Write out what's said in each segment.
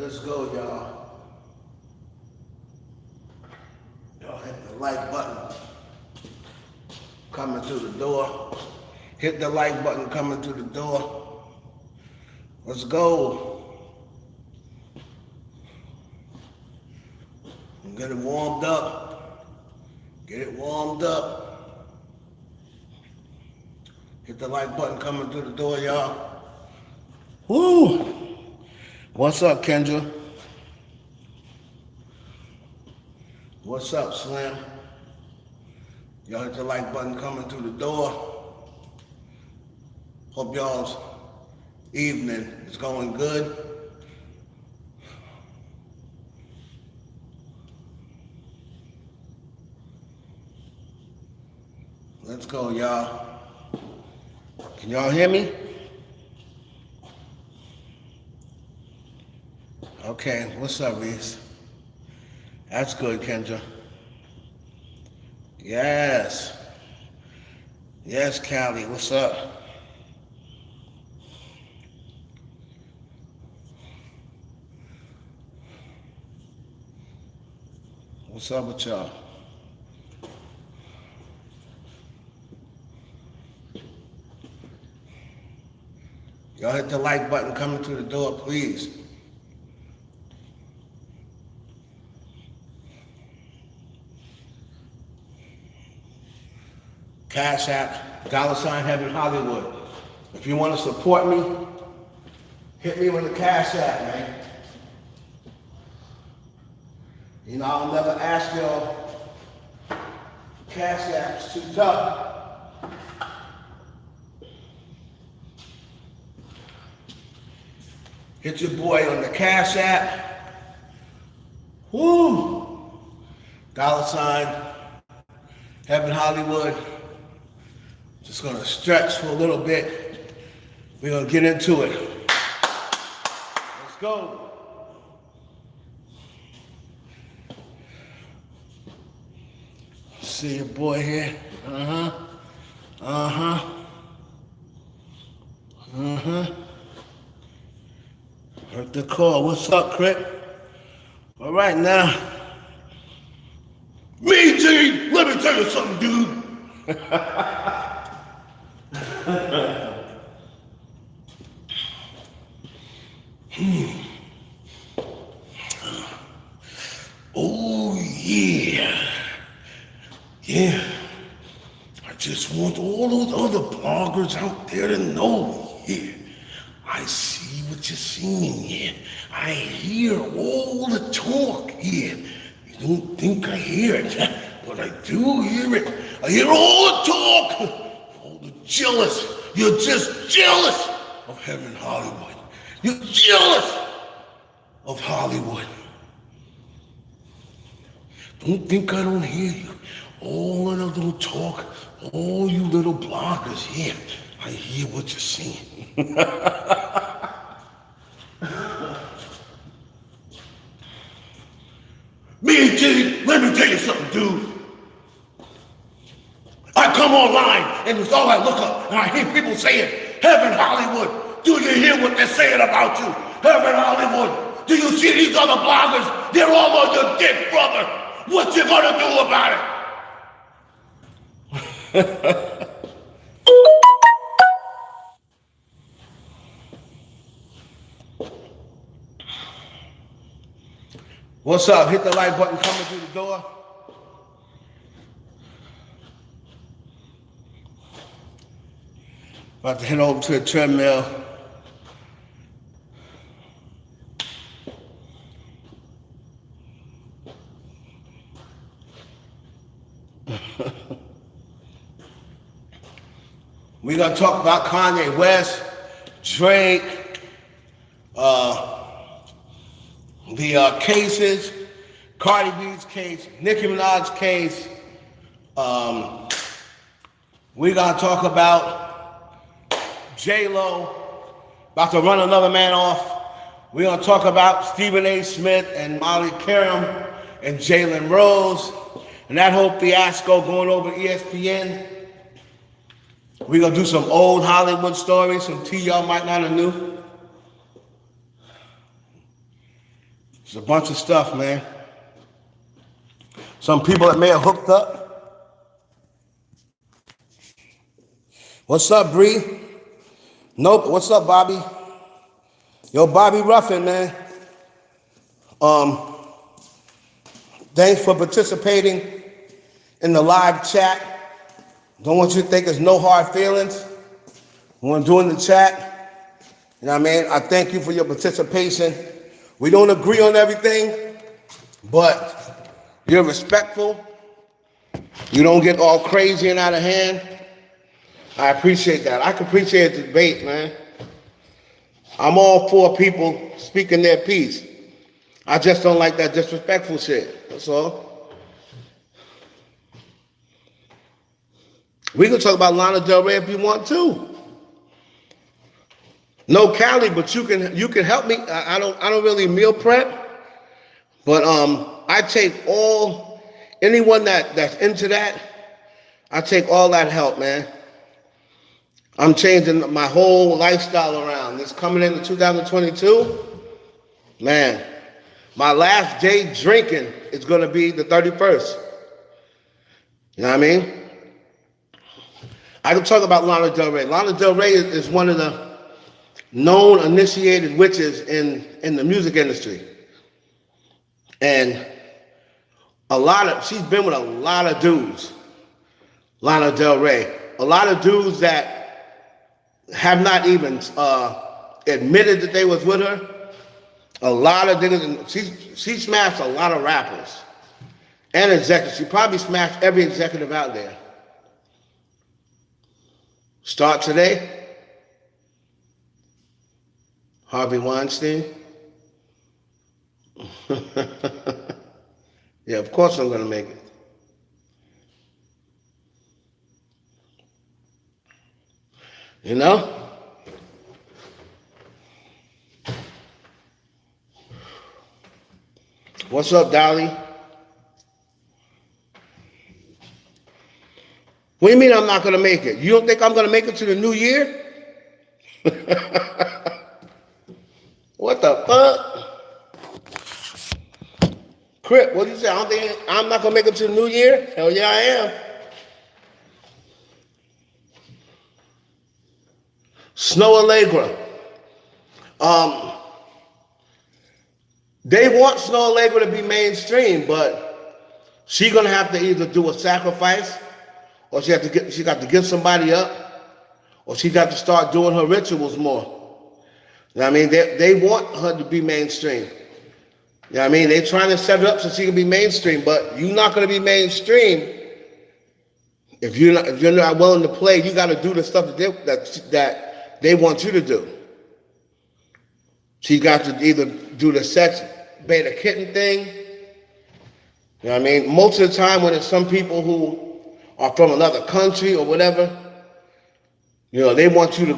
Let's go, y'all. Y'all hit the like button. Coming through the door. Hit the like button coming through the door. Let's go. Get it warmed up. Get it warmed up. Hit the like button coming through the door, y'all. Woo! What's up, Kendra? What's up, Slim? Y'all hit the like button coming through the door. Hope y'all's evening is going good. Let's go, y'all. Can y'all hear me? Okay, what's up, Reese? That's good, Kendra. Yes. Yes, Callie, what's up? What's up with y'all? Y'all hit the like button coming through the door, please. Cash App, $ Heaven Hollywood. If you want to support me, hit me with the Cash App, man. You know, I'll never ask y'all. Cash App's too tough. Hit your boy on the Cash App. Woo! $ Heaven Hollywood. Just gonna stretch for a little bit. We're gonna get into it. Let's go. See your boy here. Heard the call. What's up, Crit? All right now. Me, G, let me tell you something, dude. Oh, yeah. Yeah. I just want all those other bloggers out there to know, yeah. I see what you're seeing, yeah. I hear all the talk, yeah. You don't think I hear it, but I do hear it. I hear all the talk, all the jealous. You're just jealous of Heaven Hollywood. You're jealous of Hollywood. Don't think I don't hear you. All of the little talk, all you little bloggers here, I hear what you're saying. Me and Jimmy, let me tell you something, dude. I come online and it's all I look up and I hear people saying, Heaven Hollywood, do you hear what they're saying about you? Heaven Hollywood, do you see these other bloggers? They're all on your dick, brother. What you gonna do about it? What's up? Hit the like button coming through the door. About to head over to the treadmill. We're going to talk about Kanye West, Drake, the cases, Cardi B's case, Nicki Minaj's case. We're going to talk about J-Lo, about to run another man off. We're going to talk about Stephen A. Smith and Molly K.O.M. and Jalen Rose and that whole fiasco going over ESPN. We're going to do some old Hollywood stories, some tea y'all might not have knew. There's a bunch of stuff, man. Some people that may have hooked up. What's up, Bree? Nope. What's up, Bobby? Yo, Bobby Ruffin, man. Thanks for participating in the live chat. Don't want you to think there's no hard feelings. Want to do in the chat. You know what I mean? I thank you for your participation. We don't agree on everything, but you're respectful. You don't get all crazy and out of hand. I appreciate that. I can appreciate the debate, man. I'm all for people speaking their piece. I just don't like that disrespectful shit. That's all. We can talk about Lana Del Rey if you want to. No Cali, but you can help me. I don't really meal prep, but I take anyone that's into that. I take all that help, man. I'm changing my whole lifestyle around. This coming into 2022, man. My last day drinking is going to be the 31st. You know what I mean? I can talk about Lana Del Rey. Lana Del Rey is one of the known initiated witches in the music industry. And she's been with a lot of dudes. Lana Del Rey. A lot of dudes that have not even admitted that they was with her. A lot of niggas, she smashed a lot of rappers and executives. She probably smashed every executive out there. Start today. Harvey Weinstein. Yeah, of course I'm gonna make it. You know? What's up, Dolly? What do you mean I'm not going to make it? You don't think I'm going to make it to the new year? What the fuck? Crip, what do you say? I don't think I'm not going to make it to the new year? Hell yeah, I am. Snow Allegra. They want Snow Allegra to be mainstream, but she's gonna have to either do a sacrifice, or she got to give somebody up, or she got to start doing her rituals more. You know what I mean? They want her to be mainstream. You know what I mean? They're trying to set it up so she can be mainstream, but you're not gonna be mainstream if you're not willing to play. You got to do the stuff that they want you to do. She got to either do the sex beta kitten thing. You know what I mean? Most of the time when it's some people who are from another country or whatever, you know, they want you to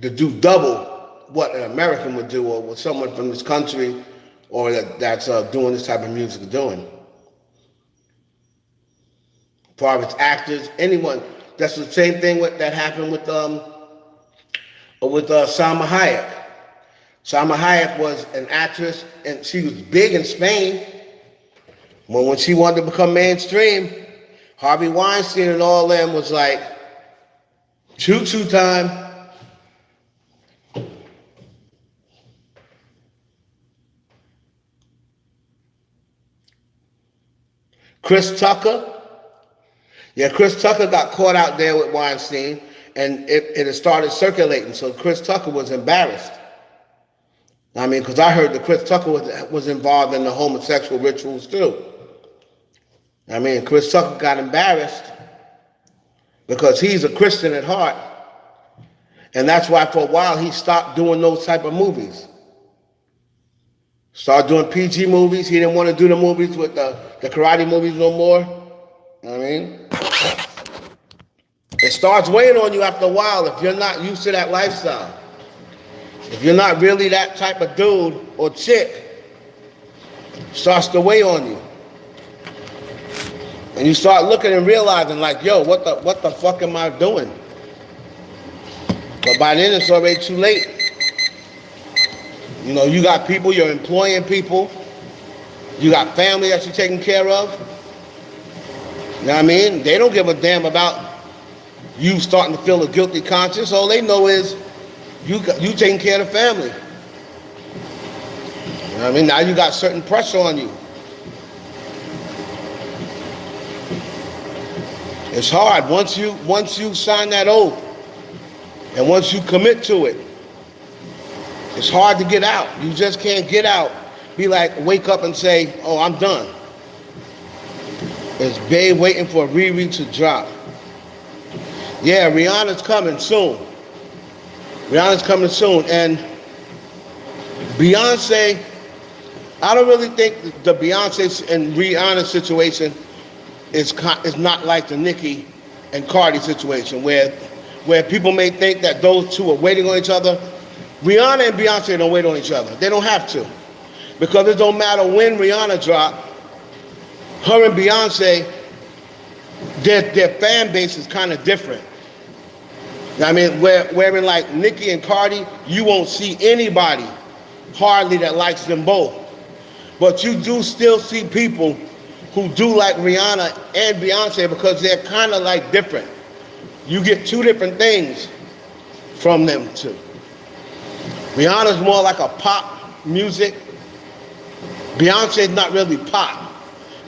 do double what an American would do, or what someone from this country or that's doing this type of music is doing. Private actors, anyone. That's the same thing that happened with Salma Hayek. Salma Hayek was an actress, and she was big in Spain. When she wanted to become mainstream, Harvey Weinstein and all them was like, choo-choo time. Chris Tucker. Yeah, Chris Tucker got caught out there with Weinstein, and it had started circulating, so Chris Tucker was embarrassed. I mean, because I heard that Chris Tucker was involved in the homosexual rituals too. I mean, Chris Tucker got embarrassed because he's a Christian at heart. And that's why for a while he stopped doing those type of movies. Started doing PG movies. He didn't want to do the movies with the karate movies no more. You know what I mean? It starts weighing on you after a while if you're not used to that lifestyle. If you're not really that type of dude or chick, it starts to weigh on you. And you start looking and realizing like, yo, what the fuck am I doing? But by then it's already too late. You You know, you got people, you're employing people. You got family that you're taking care of. You know what I mean? They don't give a damn about you starting to feel a guilty conscience. All they know is you taking care of the family. You know what I mean? Now you got certain pressure on you. It's hard once you sign that oath and once you commit to it. It's hard to get out. You just can't get out. Be like, wake up and say, oh, I'm done. It's Babe waiting for a Riri to drop. Yeah, Rihanna's coming soon. Rihanna's coming soon. And Beyonce, I don't really think the Beyonce and Rihanna situation is not like the Nicki and Cardi situation where people may think that those two are waiting on each other. Rihanna and Beyonce don't wait on each other. They don't have to. Because it don't matter when Rihanna dropped, her and Beyonce, their fan base is kind of different. I mean, where in like Nicki and Cardi, you won't see anybody hardly that likes them both. But you do still see people who do like Rihanna and Beyonce because they're kind of like different. You get two different things from them too. Rihanna's more like a pop music. Beyonce's not really pop.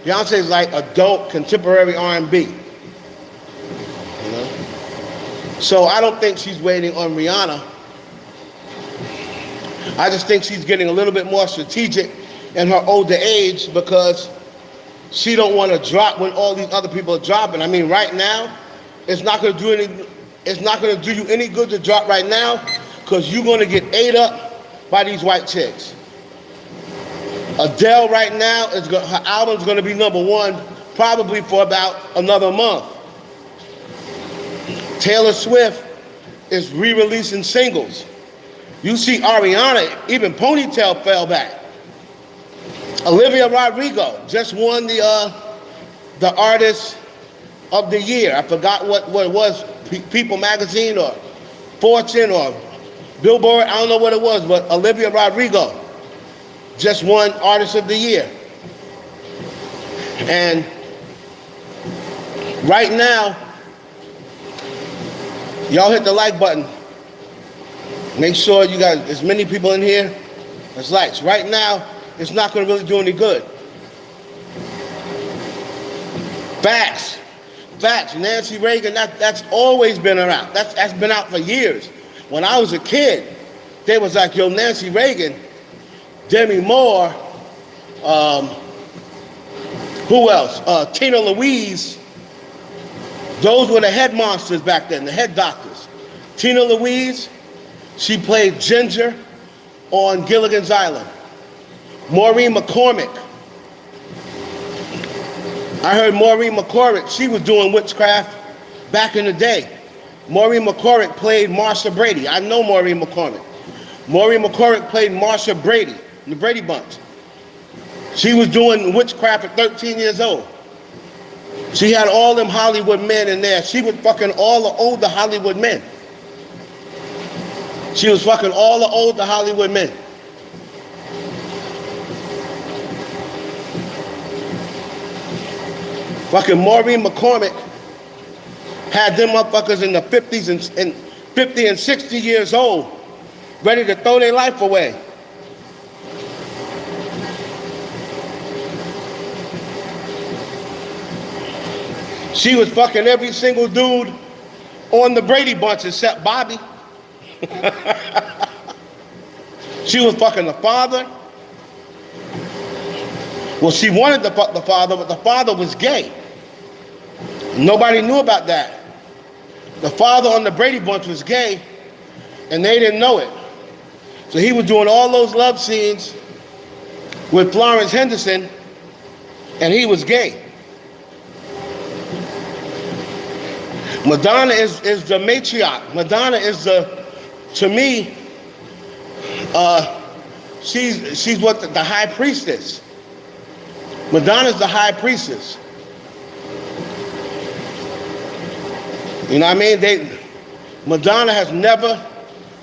Beyonce's like adult contemporary R&B. You know? So I don't think she's waiting on Rihanna. I just think she's getting a little bit more strategic in her older age because she don't want to drop when all these other people are dropping. I mean, right now, it's not going to do you any good to drop right now because you're going to get ate up by these white chicks. Adele right now, her album's going to be #1 probably for about another month. Taylor Swift is re-releasing singles. You see Ariana, even Ponytail fell back. Olivia Rodrigo just won the Artist of the Year. I forgot what it was, People Magazine or Fortune or Billboard, I don't know what it was, but Olivia Rodrigo just won Artist of the Year. And right now, y'all hit the like button. Make sure you got as many people in here as likes. Right now, it's not going to really do any good. Facts. Nancy Reagan, that's always been around. That's been out for years. When I was a kid, they was like, yo, Nancy Reagan, Demi Moore, who else? Tina Louise. Those were the head monsters back then, the head doctors. Tina Louise, she played Ginger on Gilligan's Island. Maureen McCormick. I heard Maureen McCormick, she was doing witchcraft back in the day. Maureen McCormick played Marsha Brady. I know Maureen McCormick. Maureen McCormick played Marsha Brady in the Brady Bunch. She was doing witchcraft at 13 years old. She had all them Hollywood men in there. She was fucking all the older Hollywood men. She was fucking all the older Hollywood men. Fucking Maureen McCormick had them motherfuckers in the 50s and 50 and 60 years old, ready to throw their life away. She was fucking every single dude on the Brady Bunch except Bobby. She was fucking the father. Well, she wanted to fuck the father, but the father was gay. Nobody knew about that. The father on the Brady Bunch was gay, and they didn't know it. So he was doing all those love scenes with Florence Henderson, and he was gay. Madonna is the matriarch. Madonna is to me, she's what the high priestess. Madonna's the high priestess. You know what I mean? Madonna has never,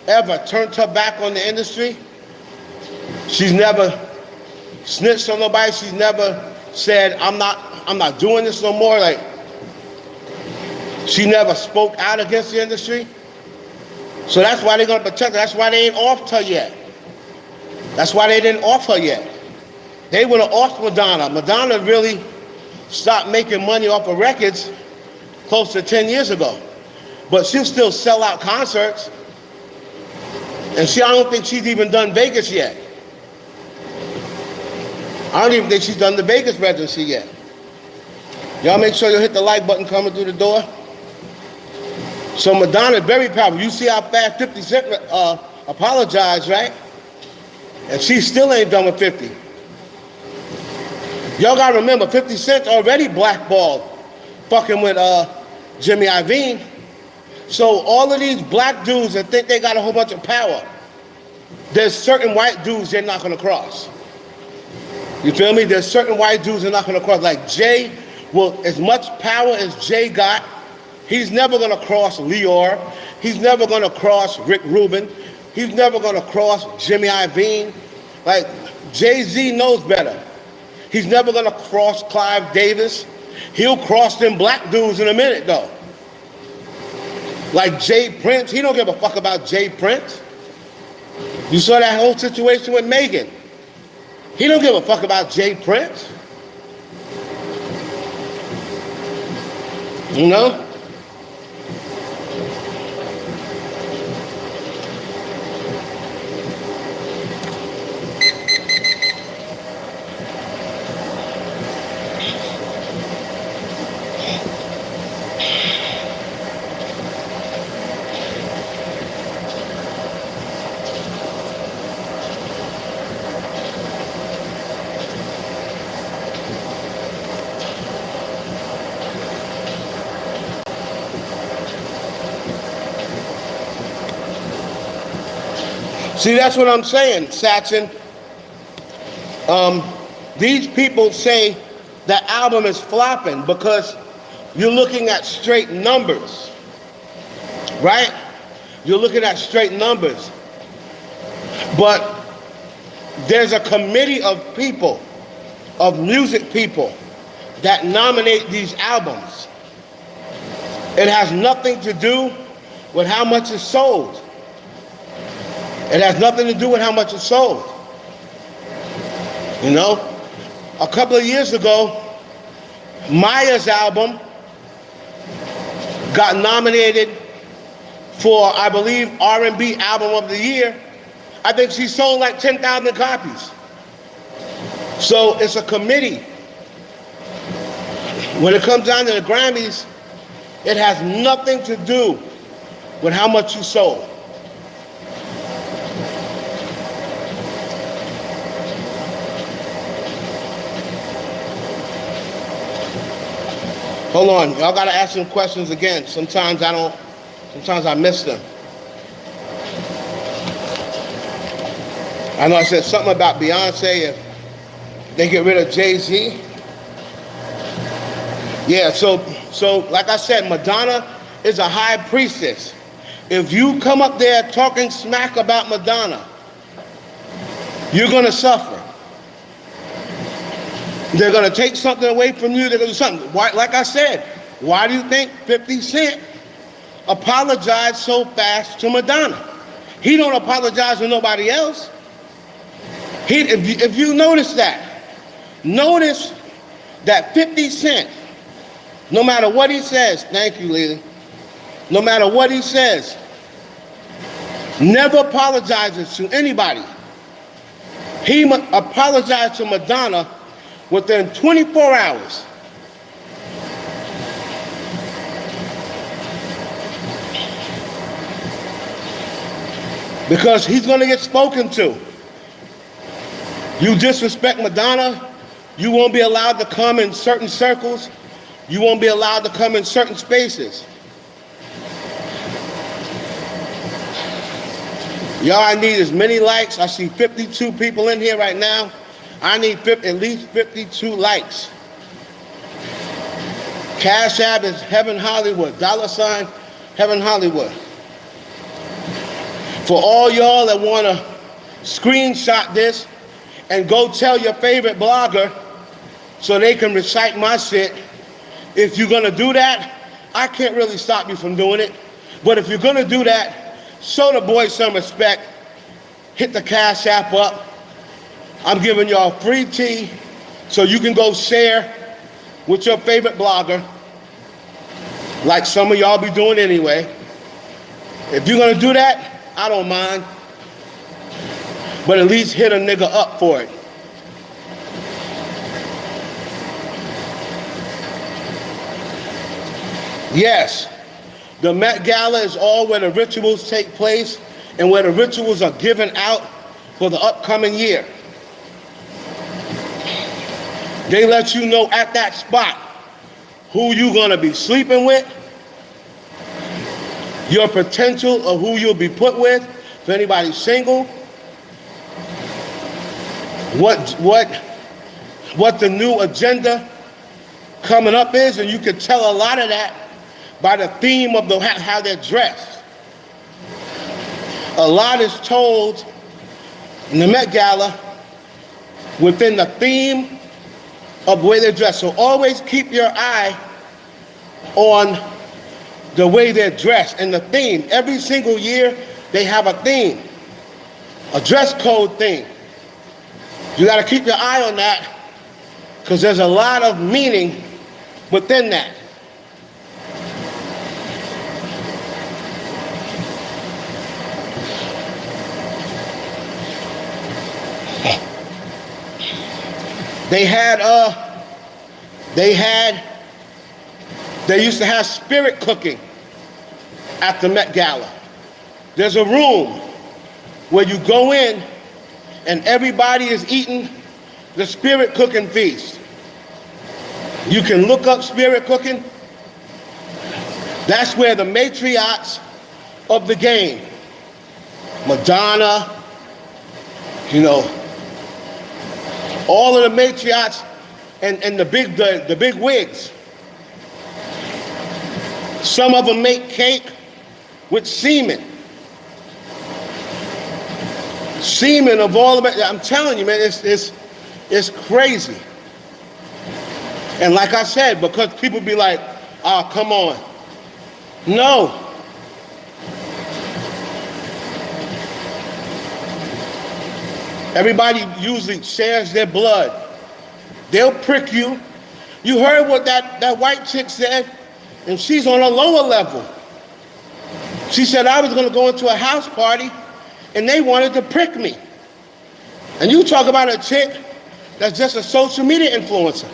ever turned her back on the industry. She's never snitched on nobody. She's never said, I'm not doing this no more. Like, she never spoke out against the industry. So that's why they're gonna protect her. That's why they ain't offed her yet. That's why they didn't off her yet. They would have offed Madonna. Madonna really stopped making money off of records close to 10 years ago. But she'll still sell out concerts. And I don't think she's even done Vegas yet. I don't even think she's done the Vegas residency yet. Y'all make sure you hit the like button coming through the door. So Madonna is very powerful. You see how fast 50 Cent apologized, right? And she still ain't done with 50. Y'all gotta remember, 50 Cent already blackballed fucking with Jimmy Iovine. So all of these black dudes that think they got a whole bunch of power, there's certain white dudes they're not gonna cross. You feel me? There's certain white dudes they're not gonna cross. Like Jay, well, as much power as Jay got, he's never gonna cross Leor. He's never gonna cross Rick Rubin. He's never gonna cross Jimmy Iovine. Like, Jay-Z knows better. He's never gonna cross Clive Davis. He'll cross them black dudes in a minute though. Like Jay Prince, he don't give a fuck about Jay Prince. You saw that whole situation with Megan. He don't give a fuck about Jay Prince. You know? See, that's what I'm saying, Satchin. These people say the album is flopping because you're looking at straight numbers, right? You're looking at straight numbers. But there's a committee of people, of music people, that nominate these albums. It has nothing to do with how much is sold. It has nothing to do with how much it's sold. You know, a couple of years ago, Maya's album got nominated for, I believe, R&B Album of the Year. I think she sold like 10,000 copies. So it's a committee. When it comes down to the Grammys, it has nothing to do with how much you sold. Hold on, y'all gotta ask some questions again. Sometimes I miss them. I know I said something about Beyonce if they get rid of Jay-Z. Yeah, so like I said, Madonna is a high priestess. If you come up there talking smack about Madonna, you're gonna suffer. They're gonna take something away from you, they're gonna do something. Why, like I said, why do you think 50 Cent apologized so fast to Madonna? He don't apologize to nobody else. If you notice that 50 Cent, no matter what he says, thank you, Lily, no matter what he says, never apologizes to anybody. He apologized to Madonna within 24 hours. Because he's gonna get spoken to. You disrespect Madonna, you won't be allowed to come in certain circles, you won't be allowed to come in certain spaces. Y'all, I need as many likes. I see 52 people in here right now. I need at least 52 likes. Cash App is Heaven Hollywood, $ Heaven Hollywood. For all y'all that want to screenshot this and go tell your favorite blogger so they can recite my shit. If you're gonna do that, I can't really stop you from doing it. But if you're gonna do that, show the boys some respect. Hit the Cash App up. I'm giving y'all free tea so you can go share with your favorite blogger, like some of y'all be doing anyway. If you're gonna do that, I don't mind. But at least hit a nigga up for it. Yes, the Met Gala is all where the rituals take place and where the rituals are given out for the upcoming year. They let you know at that spot who you're gonna be sleeping with, your potential of who you'll be put with, if anybody's single, what the new agenda coming up is, and you can tell a lot of that by the theme of how they're dressed. A lot is told in the Met Gala within the theme of the way they're dressed. So always keep your eye on the way they're dressed and the theme. Every single year they have a theme, a dress code theme. You got to keep your eye on that because there's a lot of meaning within that. They used to have spirit cooking at the Met Gala. There's a room where you go in and everybody is eating the spirit cooking feast. You can look up spirit cooking. That's where the matriarchs of the game, Madonna, all of the matriarchs and the big wigs. Some of them make cake with semen. Semen of all of it. I'm telling you, man, it's crazy. And like I said, because people be like, oh, come on. No. Everybody usually shares their blood. They'll prick you. You heard what that white chick said, and she's on a lower level. She said, I was gonna go into a house party and they wanted to prick me. And you talk about a chick that's just a social media influencer.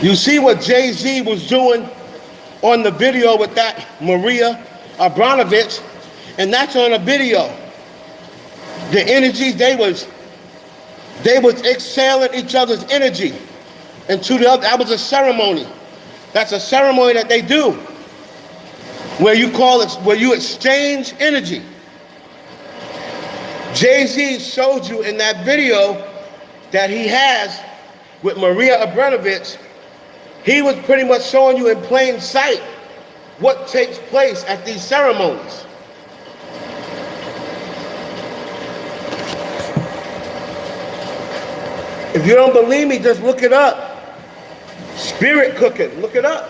You see what Jay-Z was doing on the video with that Maria Abramovich, and that's on a video. The energy, they was exhaling each other's energy into the other. That was a ceremony. That's a ceremony that they do, where you exchange energy. Jay-Z showed you in that video that he has with Maria Abramovich. He was pretty much showing you in plain sight what takes place at these ceremonies. If you don't believe me, just look it up. Spirit cooking, look it up.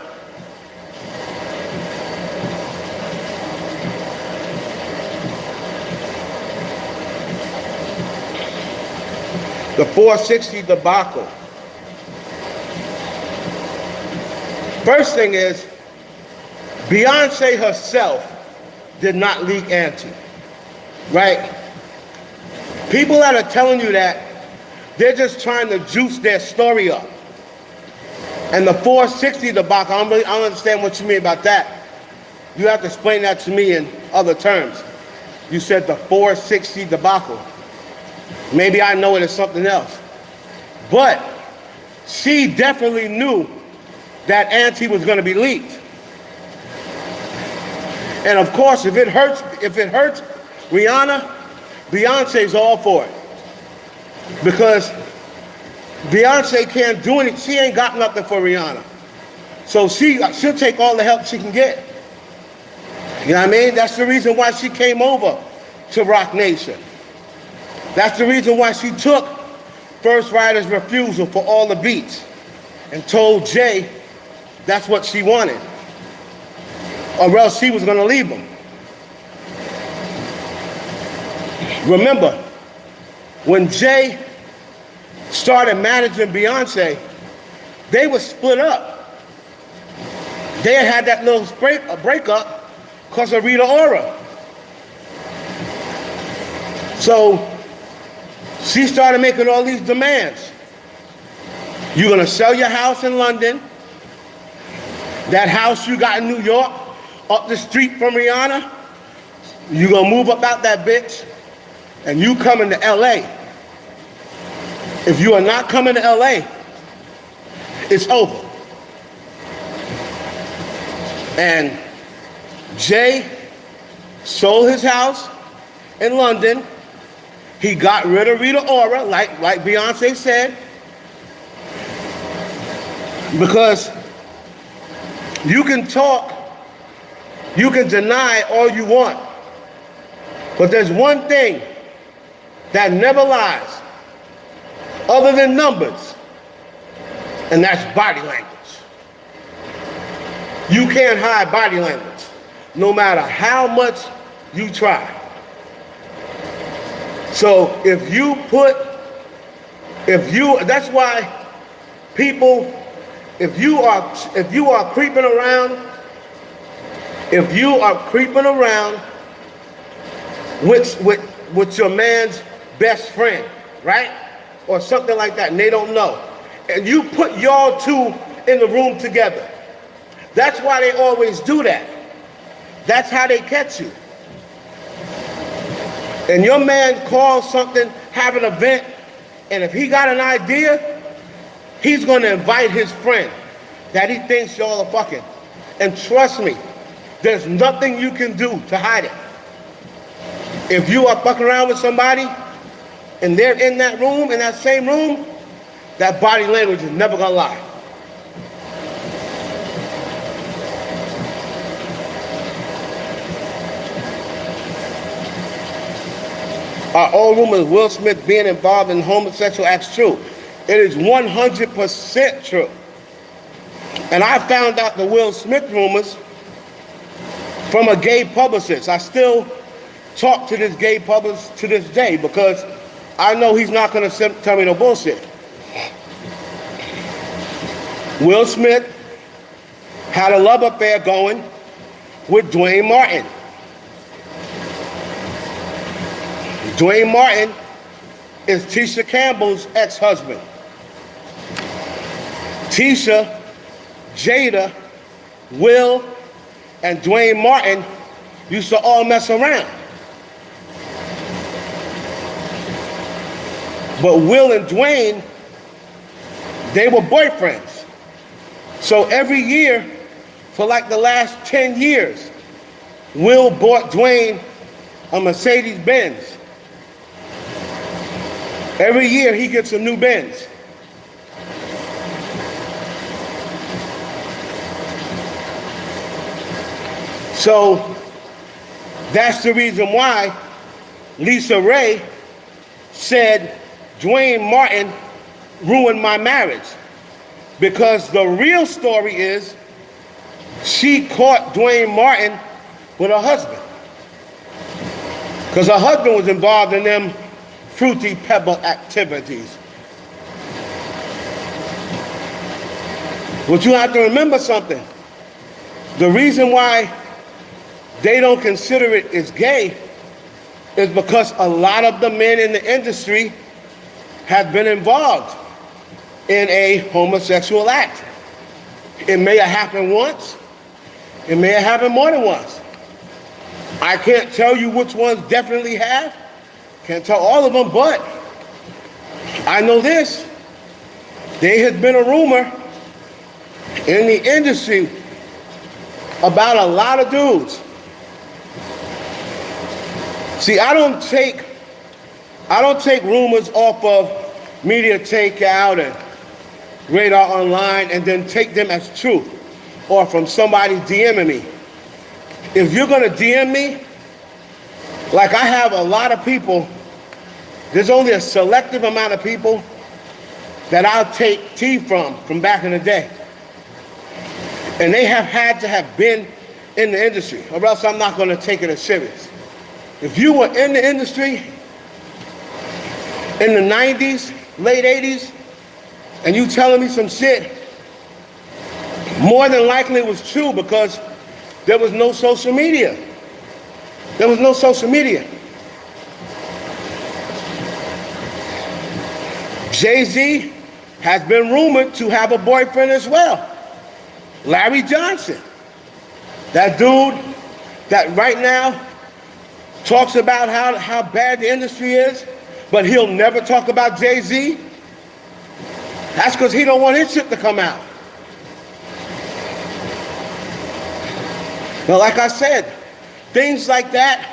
The 460 debacle. First thing is, Beyonce herself did not leak Auntie, right? People that are telling you that, they're just trying to juice their story up. And the 460 debacle, I don't understand what you mean about that. You have to explain that to me in other terms. You said the 460 debacle. Maybe I know it as something else. But she definitely knew that Auntie was going to be leaked. And of course, if it hurts Rihanna, Beyonce's all for it. Because Beyonce can't do anything. She ain't got nothing for Rihanna. So she'll take all the help she can get. You know what I mean? That's the reason why she came over to Rock Nation. That's the reason why she took First Rider's refusal for all the beats and told Jay that's what she wanted, or else she was going to leave him. Remember, when Jay started managing Beyonce, they were split up. They had that little breakup because of Rita Ora. So she started making all these demands. You're gonna sell your house in London, that house you got in New York, up the street from Rihanna, you're gonna move up out that bitch, and you coming to LA. If you are not coming to LA, it's over. And Jay sold his house in London. He got rid of Rita Ora, like Beyonce said, because you can talk, you can deny all you want, but there's one thing that never lies, other than numbers, and that's body language. You can't hide body language, no matter how much you try. So that's why people, if you are creeping around with your man's best friend, right? Or something like that, and they don't know. And you put y'all two in the room together. That's why they always do that. That's how they catch you. And your man calls something, have an event, and if he got an idea, he's gonna invite his friend that he thinks y'all are fucking. And trust me, there's nothing you can do to hide it. If you are fucking around with somebody and they're in that room, in that same room, that body language is never gonna lie. Are all rumors of Will Smith being involved in homosexual acts true? It is 100% true. And I found out the Will Smith rumors from a gay publicist. I still talk to this gay publicist to this day because I know he's not going to tell me no bullshit. Will Smith had a love affair going with Dwayne Martin. Dwayne Martin is Tisha Campbell's ex-husband. Tisha, Jada, Will, and Dwayne Martin used to all mess around. But Will and Dwayne, they were boyfriends. So every year, for like the last 10 years, Will bought Dwayne a Mercedes Benz. Every year he gets a new Benz. So that's the reason why Lisa Ray said Dwayne Martin ruined my marriage. Because the real story is she caught Dwayne Martin with her husband. Because her husband was involved in them Fruity Pebble activities. But you have to remember something. The reason why they don't consider it as gay is because a lot of the men in the industry have been involved in a homosexual act. It may have happened once. It may have happened more than once. I can't tell you which ones definitely have. Can't tell all of them, but I know this. There has been a rumor in the industry about a lot of dudes. See, I don't take rumors off of Media Takeout and Radar Online and then take them as truth or from somebody DMing me. if you're gonna DM me, like I have a lot of people, there's only a selective amount of people that I'll take tea from back in the day. And they have had to have been in the industry, or else I'm not gonna take it as serious. If you were in the industry in the 90s, late 80s, and you telling me some shit, more than likely it was true because there was no social media. There was no social media. Jay-Z has been rumored to have a boyfriend as well. Larry Johnson. That dude that right now talks about how bad the industry is, but he'll never talk about Jay-Z. That's because he don't want his shit to come out. Now, like I said, things like that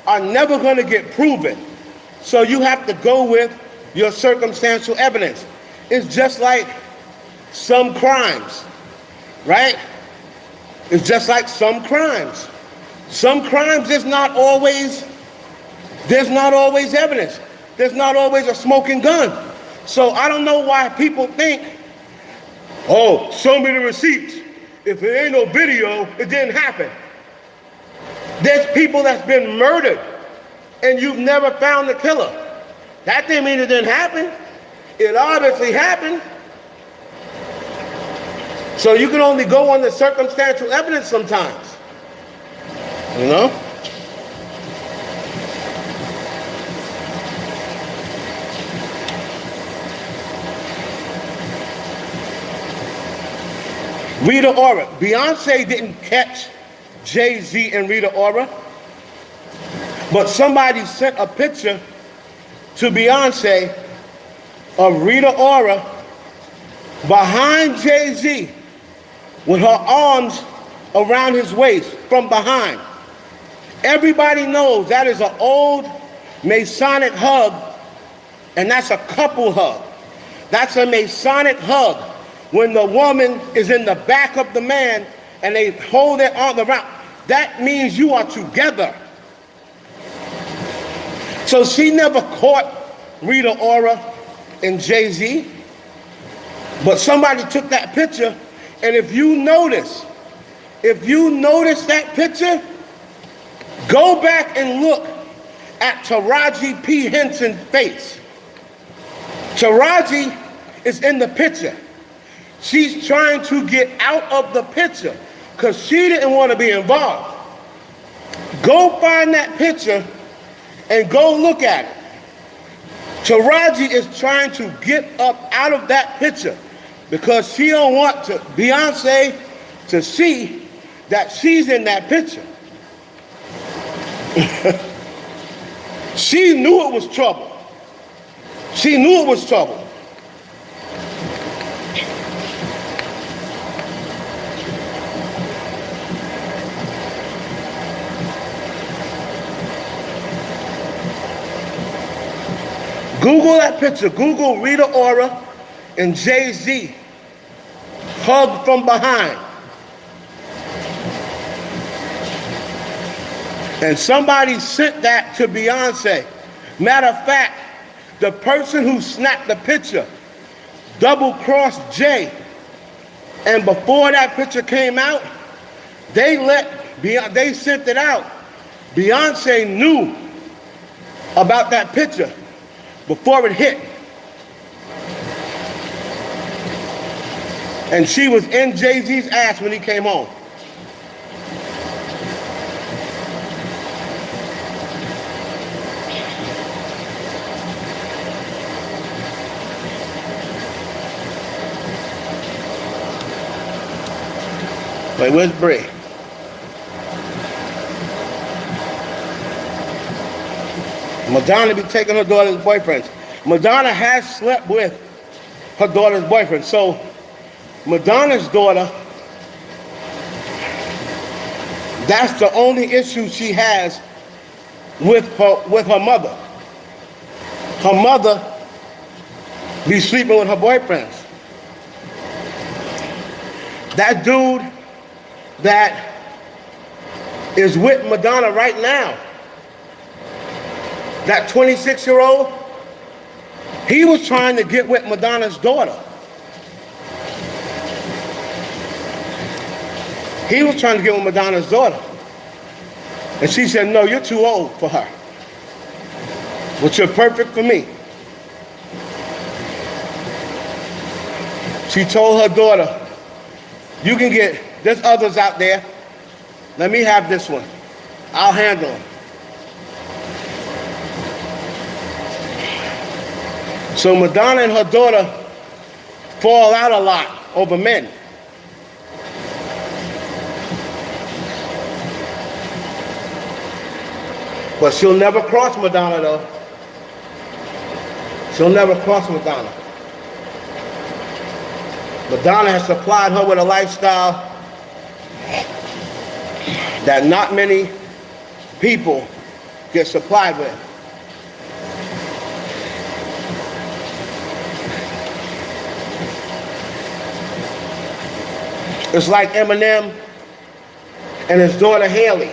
are never going to get proven. So you have to go with your circumstantial evidence. It's just like some crimes, right? It's just like some crimes. Some crimes, there's not always evidence. There's not always a smoking gun. So I don't know why people think, oh, show me the receipts. If there ain't no video, it didn't happen. There's people that's been murdered and you've never found the killer. That didn't mean it didn't happen. It obviously happened. So you can only go on the circumstantial evidence sometimes. You know? Rita Ora. Beyonce didn't catch Jay-Z and Rita Ora, but somebody sent a picture to Beyonce of Rita Ora behind Jay-Z with her arms around his waist from behind. Everybody knows that is an old Masonic hug, and that's a couple hug. That's a Masonic hug when the woman is in the back of the man and they hold their arms around. That means you are together. So she never caught Rita Ora and Jay-Z, but somebody took that picture, and if you notice that picture, go back and look at Taraji P. Henson's face. Taraji is in the picture. She's trying to get out of the picture because she didn't want to be involved. Go find that picture and go look at it. Taraji is trying to get up out of that picture because she don't want Beyonce to see that she's in that picture. She knew it was trouble. She knew it was trouble. Google that picture. Google Rita Ora and Jay-Z hugged from behind. And somebody sent that to Beyonce. Matter of fact, the person who snapped the picture double-crossed Jay. And before that picture came out, they sent it out. Beyonce knew about that picture before it hit. And she was in Jay-Z's ass when he came home. Wait, where's Brie? Madonna be taking her daughter's boyfriends. Madonna has slept with her daughter's boyfriend. So Madonna's daughter, that's the only issue she has with her mother. Her mother be sleeping with her boyfriends. That dude that is with Madonna right now. That 26-year-old, he was trying to get with Madonna's daughter. He was trying to get with Madonna's daughter. And she said, no, you're too old for her. But you're perfect for me. She told her daughter, you can get, there's others out there. Let me have this one. I'll handle him. So Madonna and her daughter fall out a lot over men. But she'll never cross Madonna though. She'll never cross Madonna. Madonna has supplied her with a lifestyle that not many people get supplied with. It's like Eminem and his daughter Haley.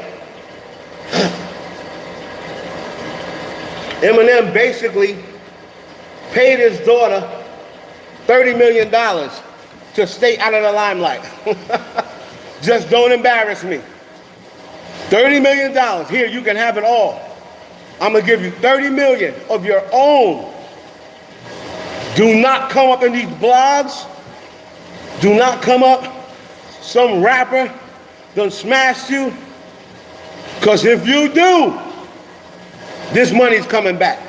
Eminem basically paid his daughter $30 million to stay out of the limelight. Just don't embarrass me. $30 million. Here, you can have it all. I'm going to give you $30 million of your own. Do not come up in these blogs. Do not come up some rapper done smashed you. Because if you do, this money's coming back.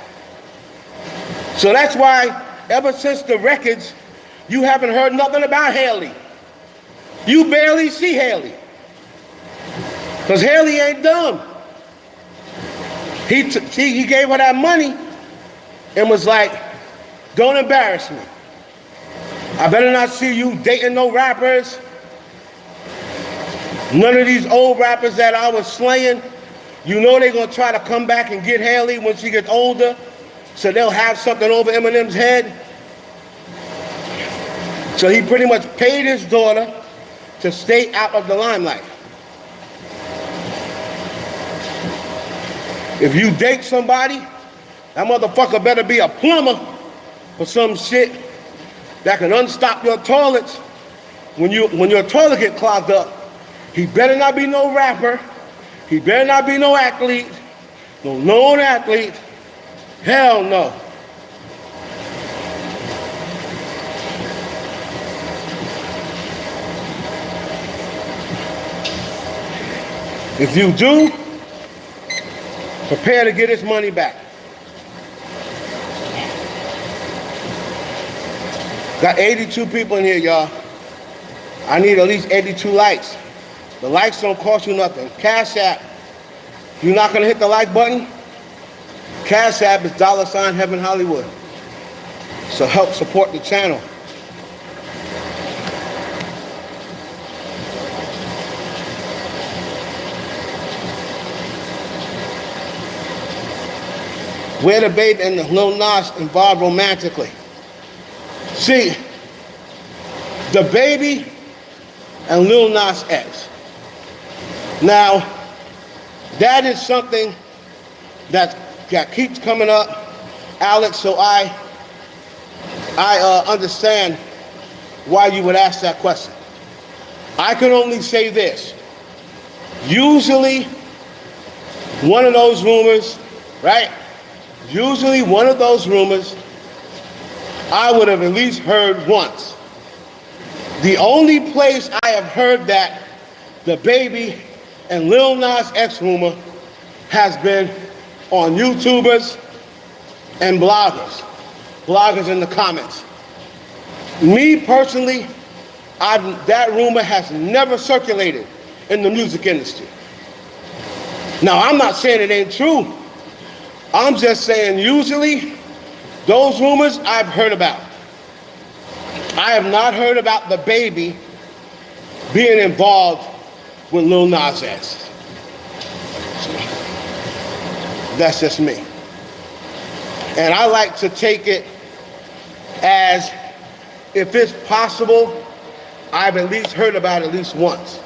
So that's why ever since the records, you haven't heard nothing about Haley. You barely see Haley. Because Haley ain't dumb. He gave her that money and was like, don't embarrass me. I better not see you dating no rappers. None of these old rappers that I was slaying. You know they're going to try to come back and get Haley when she gets older. So they'll have something over Eminem's head. So he pretty much paid his daughter to stay out of the limelight. If you date somebody, that motherfucker better be a plumber or some shit that can unstop your toilets when your toilet get clogged up. He better not be no rapper. He better not be no athlete, no known athlete. Hell no. If you do, prepare to get his money back. Got 82 people in here, y'all. I need at least 82 likes. The likes don't cost you nothing. Cash App. If you're not going to hit the like button, Cash App is $ Heaven Hollywood. So help support the channel. Where the Baby and the Lil Nas involved romantically. See, the Baby and Lil Nas X. Now, that is something that keeps coming up, Alex, so I understand why you would ask that question. I can only say this. Usually, one of those rumors, right? Usually one of those rumors, I would have at least heard once. The only place I have heard that the Baby and Lil Nas X rumor has been on YouTubers and bloggers. Bloggers in the comments. Me personally, that rumor has never circulated in the music industry. Now, I'm not saying it ain't true. I'm just saying usually those rumors I've heard about. I have not heard about the Baby being involved with Lil Nas X. That's just me. And I like to take it as if it's possible, I've at least heard about it at least once.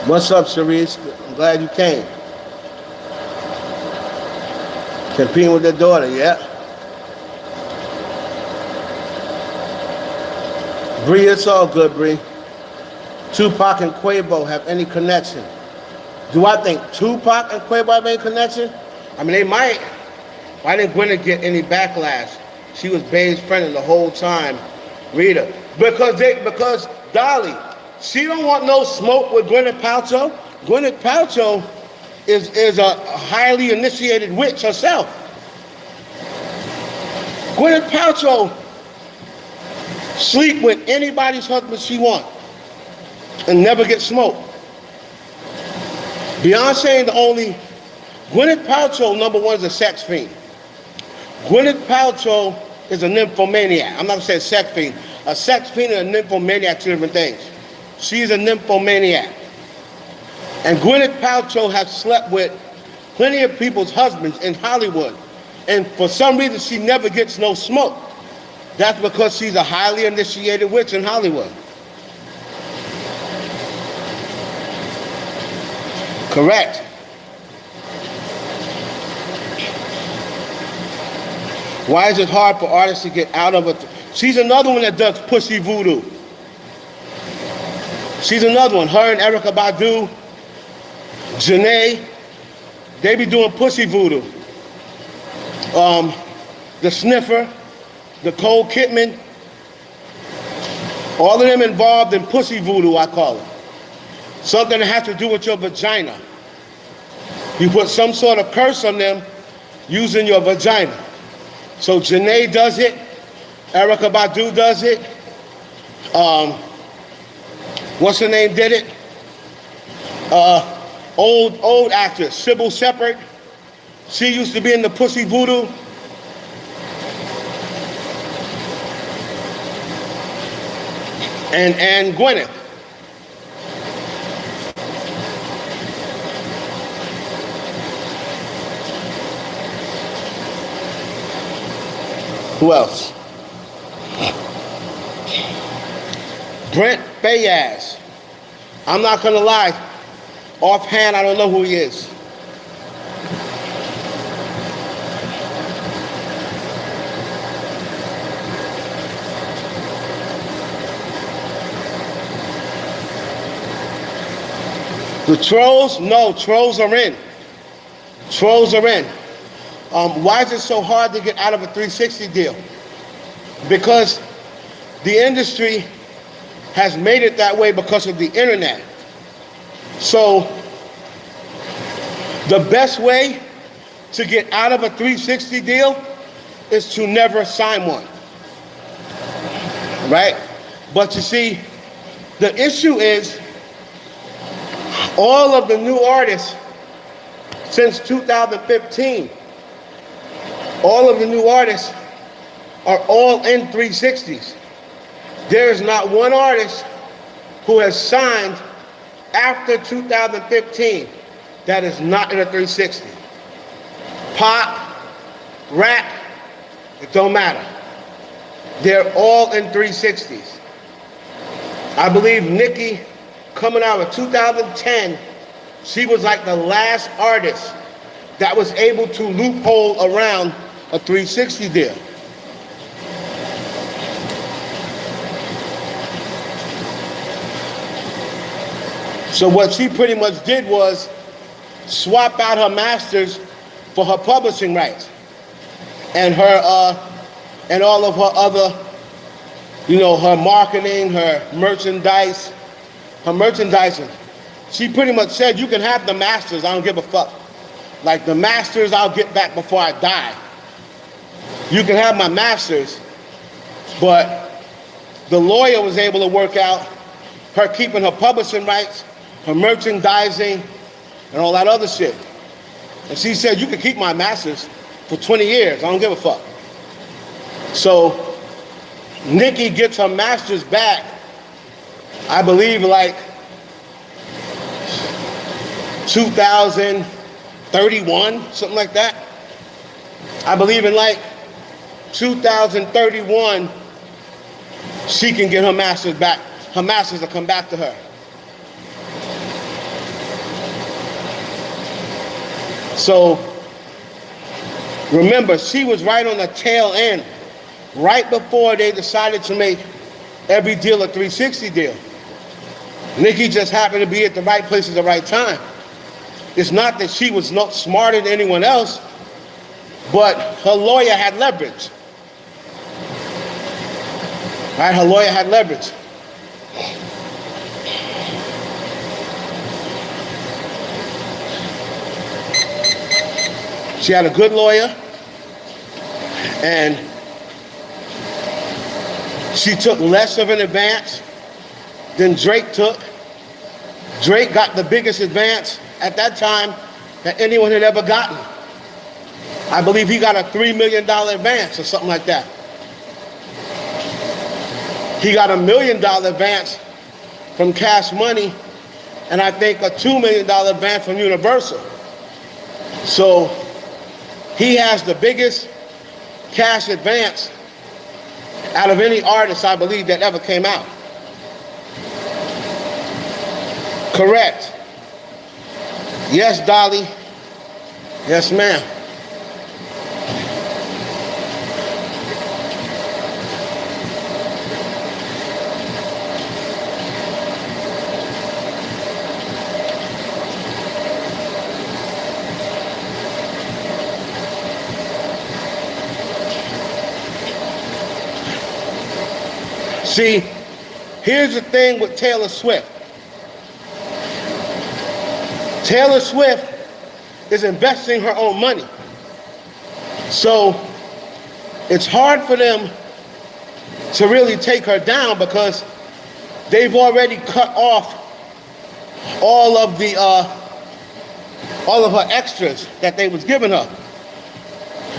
What's up, Sharice? I'm glad you came. Competing with their daughter, yeah. Bree, it's all good, Bree. Tupac and Quavo have any connection? Do I think Tupac and Quavo have any connection? I mean, they might. Why didn't Gwyneth get any backlash? She was Babe's friend the whole time, Rita. Because Dolly, she don't want no smoke with Gwyneth Paltrow. Gwyneth Paltrow is a highly initiated witch herself. Gwyneth Paltrow sleep with anybody's husband she wants and never get smoked. Beyonce the only. Gwyneth Paltrow, number one, is a sex fiend. Gwyneth Paltrow is a nymphomaniac. I'm not gonna say sex fiend. A sex fiend and a nymphomaniac, two different things. She's a nymphomaniac. And Gwyneth Paltrow has slept with plenty of people's husbands in Hollywood. And for some reason, she never gets no smoke. That's because she's a highly initiated witch in Hollywood. Correct. Why is it hard for artists to get out of it? She's another one that does pussy voodoo. She's another one. Her and Erykah Badu, Janae, they be doing pussy voodoo. The Sniffer, Nicole Kidman, all of them involved in pussy voodoo, I call it. Something that has to do with your vagina. You put some sort of curse on them using your vagina. So Janae does it, Erykah Badu does it, what's her name did it? Old actress, Sybil Shepherd. She used to be in the pussy voodoo. And Gwyneth. Who else? Brent Fayez. I'm not gonna lie. Offhand, I don't know who he is. The trolls? No, trolls are in. Trolls are in. Why is it so hard to get out of a 360 deal? Because the industry has made it that way because of the internet. So the best way to get out of a 360 deal is to never sign one, right? But you see, the issue is all of the new artists since 2015, all of the new artists are all in 360s. There is not one artist who has signed after 2015 that is not in a 360. Pop, rap, it don't matter. They're all in 360s. I believe Nicki, coming out of 2010, she was like the last artist that was able to loophole around a 360 deal. So what she pretty much did was swap out her masters for her publishing rights and her and all of her other, her marketing, her merchandise, her merchandising. She pretty much said, you can have the masters, I don't give a fuck. Like the masters I'll get back before I die. You can have my masters, but the lawyer was able to work out her keeping her publishing rights, her merchandising, and all that other shit. And she said, you can keep my masters for 20 years, I don't give a fuck. So Nicki gets her masters back, I believe like 2031, something like that. I believe in like 2031, she can get her masters back. Her masters will come back to her. So remember, she was right on the tail end, right before they decided to make every deal a 360 deal. Nicki just happened to be at the right place at the right time. It's not that she was not smarter than anyone else, but her lawyer had leverage. Right? Her lawyer had leverage. She had a good lawyer, and she took less of an advance than Drake took. Drake got the biggest advance at that time that anyone had ever gotten. I believe he got a $3 million advance or something like that. He got $1 million advance from Cash Money, and I think a $2 million advance from Universal. So he has the biggest cash advance out of any artist, I believe, that ever came out. Correct. Yes, Dolly. Yes, ma'am. See, here's the thing with Taylor Swift. Taylor Swift is investing her own money. So it's hard for them to really take her down because they've already cut off all of her extras that they was giving her.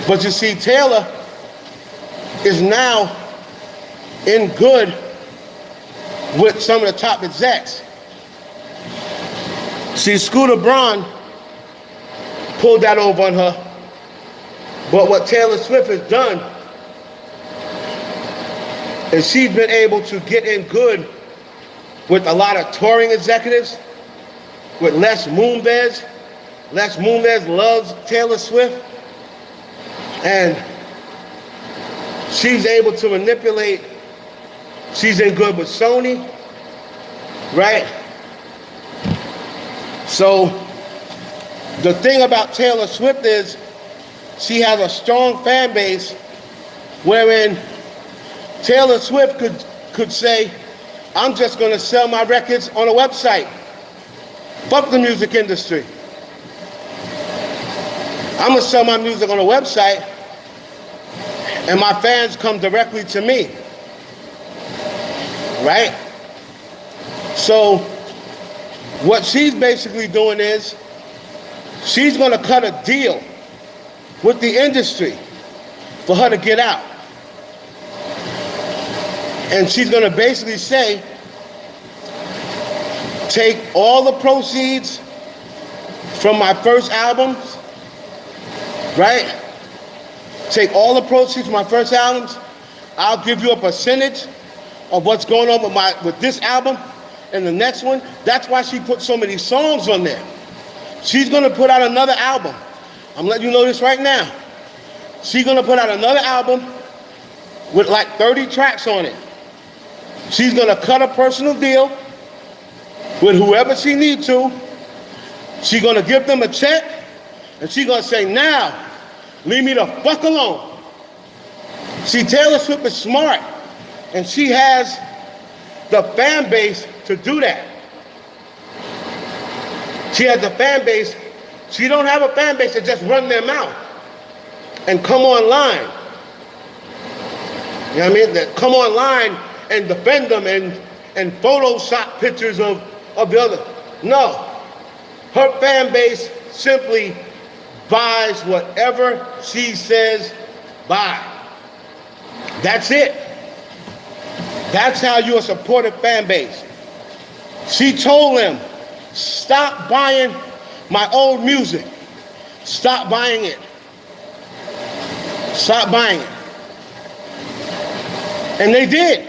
But you see, Taylor is now in good with some of the top execs. See, Scooter Braun pulled that over on her. But what Taylor Swift has done is she's been able to get in good with a lot of touring executives, with Les Moonves. Les Moonves loves Taylor Swift. And she's able to manipulate. She's in good with Sony, right? So the thing about Taylor Swift is she has a strong fan base wherein Taylor Swift could say, I'm just going to sell my records on a website. Fuck the music industry. I'm going to sell my music on a website and my fans come directly to me. Right? So what she's basically doing is she's going to cut a deal with the industry for her to get out. And she's going to basically say, take all the proceeds from my first albums, right? Take all the proceeds from my first albums. I'll give you a percentage of what's going on with this album and the next one. That's why she put so many songs on there. She's gonna put out another album. I'm letting you know this right now. She's gonna put out another album with like 30 tracks on it. She's gonna cut a personal deal with whoever she needs to. She's gonna give them a check and she's gonna say, now, leave me the fuck alone. See, Taylor Swift is smart. And she has the fan base to do that. She has the fan base. She don't have a fan base to just run their mouth and come online. You know what I mean? That come online and defend them and Photoshop pictures of the other. No. Her fan base simply buys whatever she says buy. That's it. That's how you're a supportive fan base. She told them, stop buying my old music. Stop buying it. Stop buying it. And they did.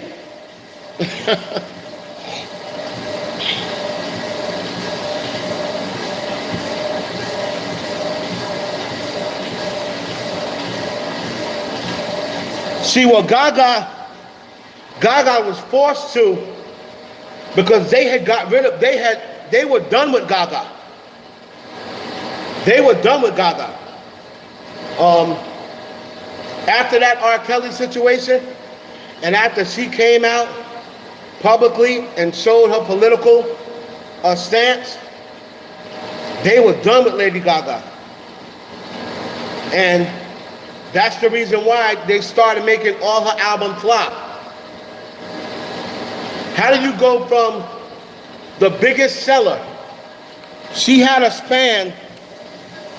See, what Gaga was forced to, because they had got rid of, they were done with Gaga. They were done with Gaga. After that R. Kelly situation, and after she came out publicly and showed her political stance, they were done with Lady Gaga. And that's the reason why they started making all her albums flop. How do you go from the biggest seller? She had a span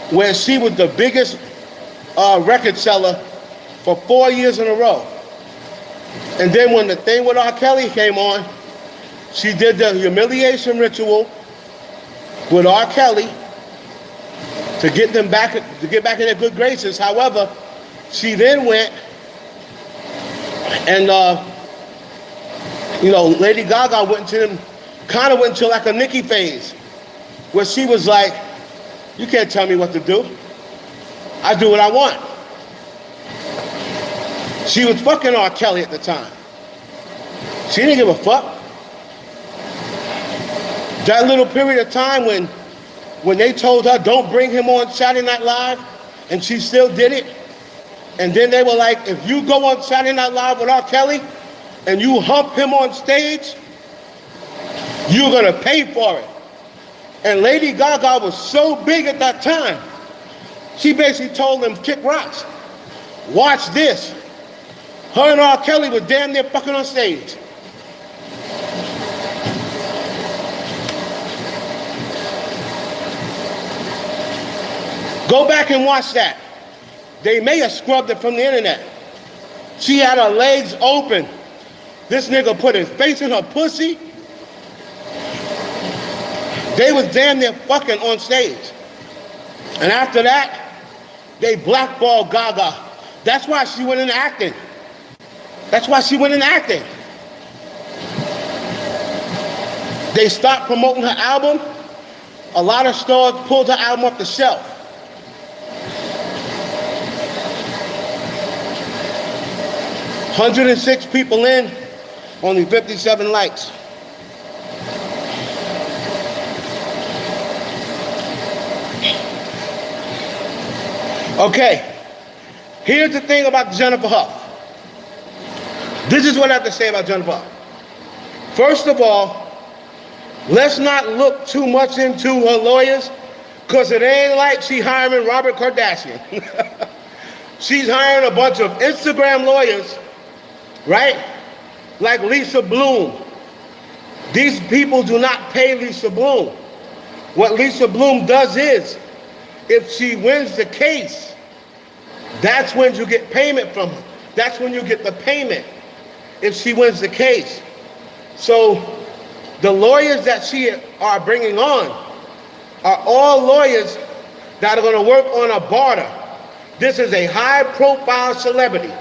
where she was the biggest record seller for 4 years in a row. And then when the thing with R. Kelly came on, she did the humiliation ritual with R. Kelly to get them back, to get back in their good graces. However, she then went and, Lady Gaga went into them, kind of went into like a Nicki phase, where she was like, you can't tell me what to do. I do what I want. She was fucking R. Kelly at the time. She didn't give a fuck. That little period of time when they told her don't bring him on Saturday Night Live, and she still did it. And then they were like, if you go on Saturday Night Live with R. Kelly and you hump him on stage, you're gonna pay for it. And Lady Gaga was so big at that time, she basically told them, kick rocks. Watch this. Her and R. Kelly was damn near fucking on stage. Go back and watch that. They may have scrubbed it from the internet. She had her legs open. This nigga put his face in her pussy. They was damn near fucking on stage. And after that, they blackballed Gaga. That's why she went into acting. That's why she went into acting. They stopped promoting her album. A lot of stores pulled her album off the shelf. "106 people in, only 57 likes. Okay, here's the thing about Jennifer Huff. This is what I have to say about Jennifer Huff. First of all, let's not look too much into her lawyers, because it ain't like she hiring Robert Kardashian. She's hiring a bunch of Instagram lawyers, right? Like Lisa Bloom. These people do not pay Lisa Bloom. What Lisa Bloom does is, if she wins the case, that's when you get payment from her. That's when you get the payment, if she wins the case. So the lawyers that she are bringing on are all lawyers that are going to work on a barter. This is a high-profile celebrity.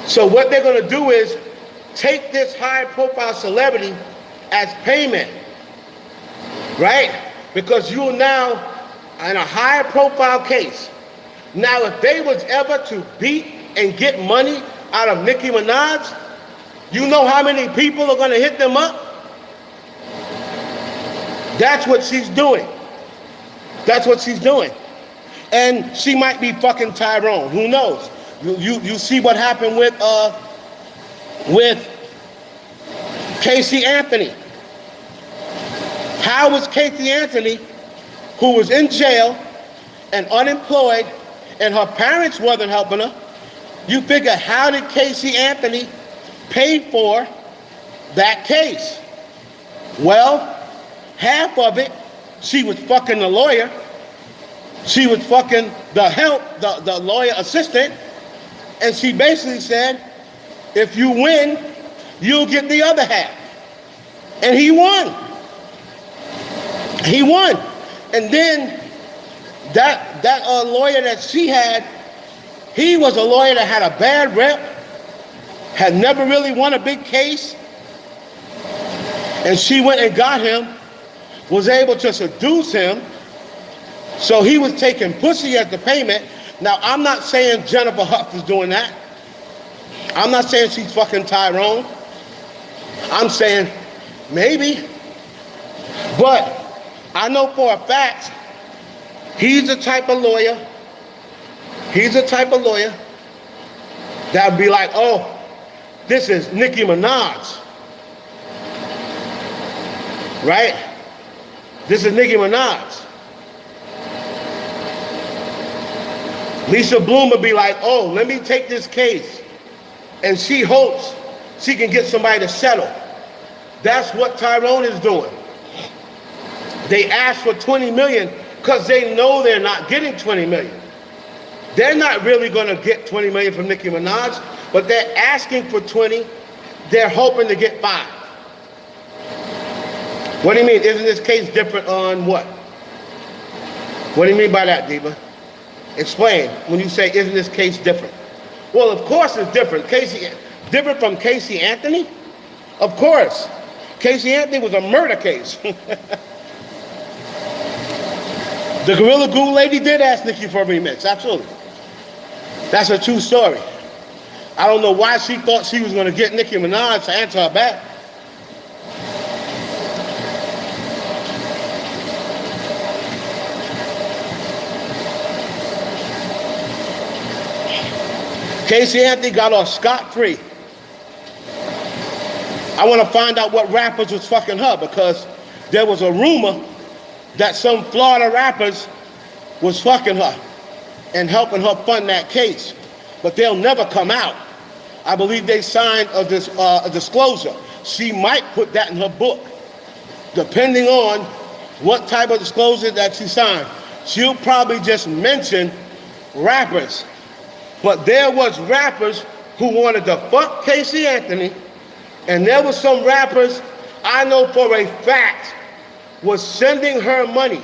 So what they're going to do is take this high-profile celebrity as payment, right? Because you're now in a high-profile case. Now, if they was ever to beat and get money out of Nicki Minaj, you know how many people are going to hit them up? That's what she's doing. That's what she's doing. And she might be fucking Tyrone. Who knows? You see what happened with Casey Anthony. How was Casey Anthony, who was in jail and unemployed, and her parents wasn't helping her? You figure, how did Casey Anthony pay for that case? Well, half of it, she was fucking the lawyer. She was fucking the lawyer assistant. And she basically said, if you win, you'll get the other half. And he won. He won. And then that lawyer that she had, he was a lawyer that had a bad rep, had never really won a big case. And she went and got him, was able to seduce him. So he was taking pussy as the payment. Now, I'm not saying Jennifer Huff is doing that. I'm not saying she's fucking Tyrone. I'm saying maybe. But I know for a fact he's the type of lawyer that would be like, oh, this is Nicki Minaj. Right? This is Nicki Minaj. Lisa Bloom would be like, oh, let me take this case. And she hopes she can get somebody to settle. That's what Tyrone is doing. They asked for 20 million because they know they're not getting 20 million. They're not really going to get 20 million from Nicki Minaj, but they're asking for 20. They're hoping to get 5. What do you mean? Isn't this case different on what? What do you mean by that, Diva? Explain when you say, isn't this case different? Well, of course it's different. Different from Casey Anthony? Of course. Casey Anthony was a murder case. The Gorilla Glue lady did ask Nicki for a remix, absolutely. That's a true story. I don't know why she thought she was going to get Nicki Minaj to answer her back. Casey Anthony got off scot-free. I want to find out what rappers was fucking her, because there was a rumor that some Florida rappers was fucking her and helping her fund that case. But they'll never come out. I believe they signed a disclosure. She might put that in her book. Depending on what type of disclosure that she signed. She'll probably just mention rappers. But there was rappers who wanted to fuck Casey Anthony, and there was some rappers I know for a fact was sending her money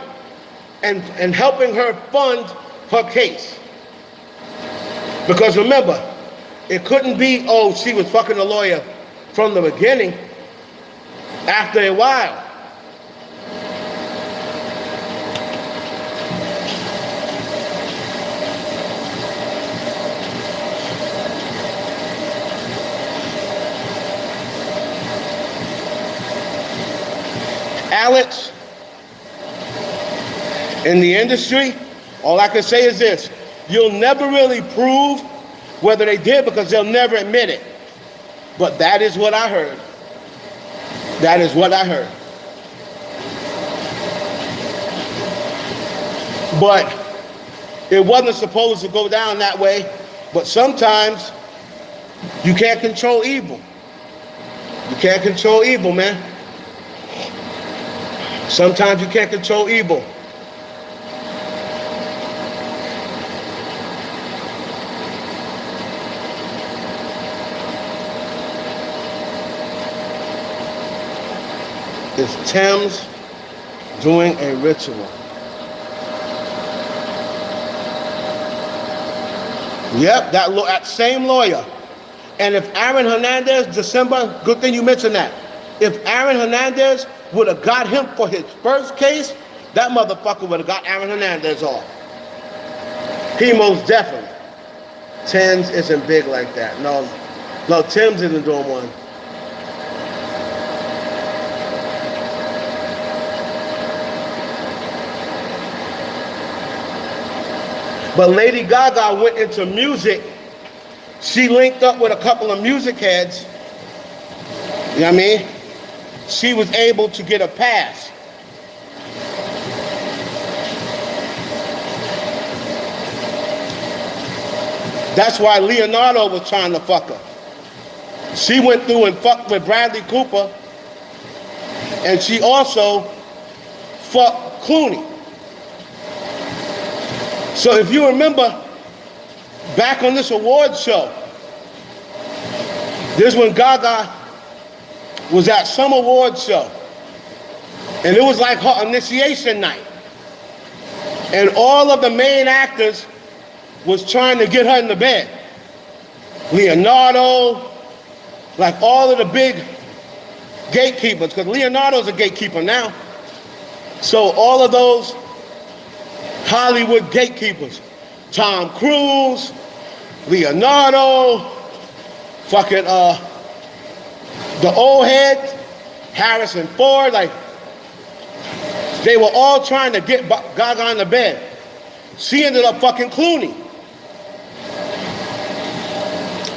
and helping her fund her case. Because remember, it couldn't be, oh, she was fucking a lawyer from the beginning. After a while. Alex, in the industry, all I can say is this: you'll never really prove whether they did because they'll never admit it. But that is what I heard. That is what I heard. But it wasn't supposed to go down that way. But sometimes you can't control evil. You can't control evil, man. Sometimes you can't control evil. Is Thames doing a ritual? Yep, that same lawyer. And if Aaron Hernandez, December, good thing you mentioned that. If Aaron Hernandez would have got him for his first case, that motherfucker would have got Aaron Hernandez off. He most definitely. Thames isn't big like that. No, Thames isn't doing one. But Lady Gaga went into music. She linked up with a couple of music heads. You know what I mean? She was able to get a pass. That's why Leonardo was trying to fuck her. She went through and fucked with Bradley Cooper. And she also fucked Clooney. So if you remember, back on this award show, this when Gaga was at some award show. And it was like her initiation night. And all of the main actors was trying to get her in the bed. Leonardo, like all of the big gatekeepers, because Leonardo's a gatekeeper now. So all of those Hollywood gatekeepers, Tom Cruise, Leonardo, fucking the old heads, Harrison Ford, like they were all trying to get Gaga in the bed. She ended up fucking Clooney.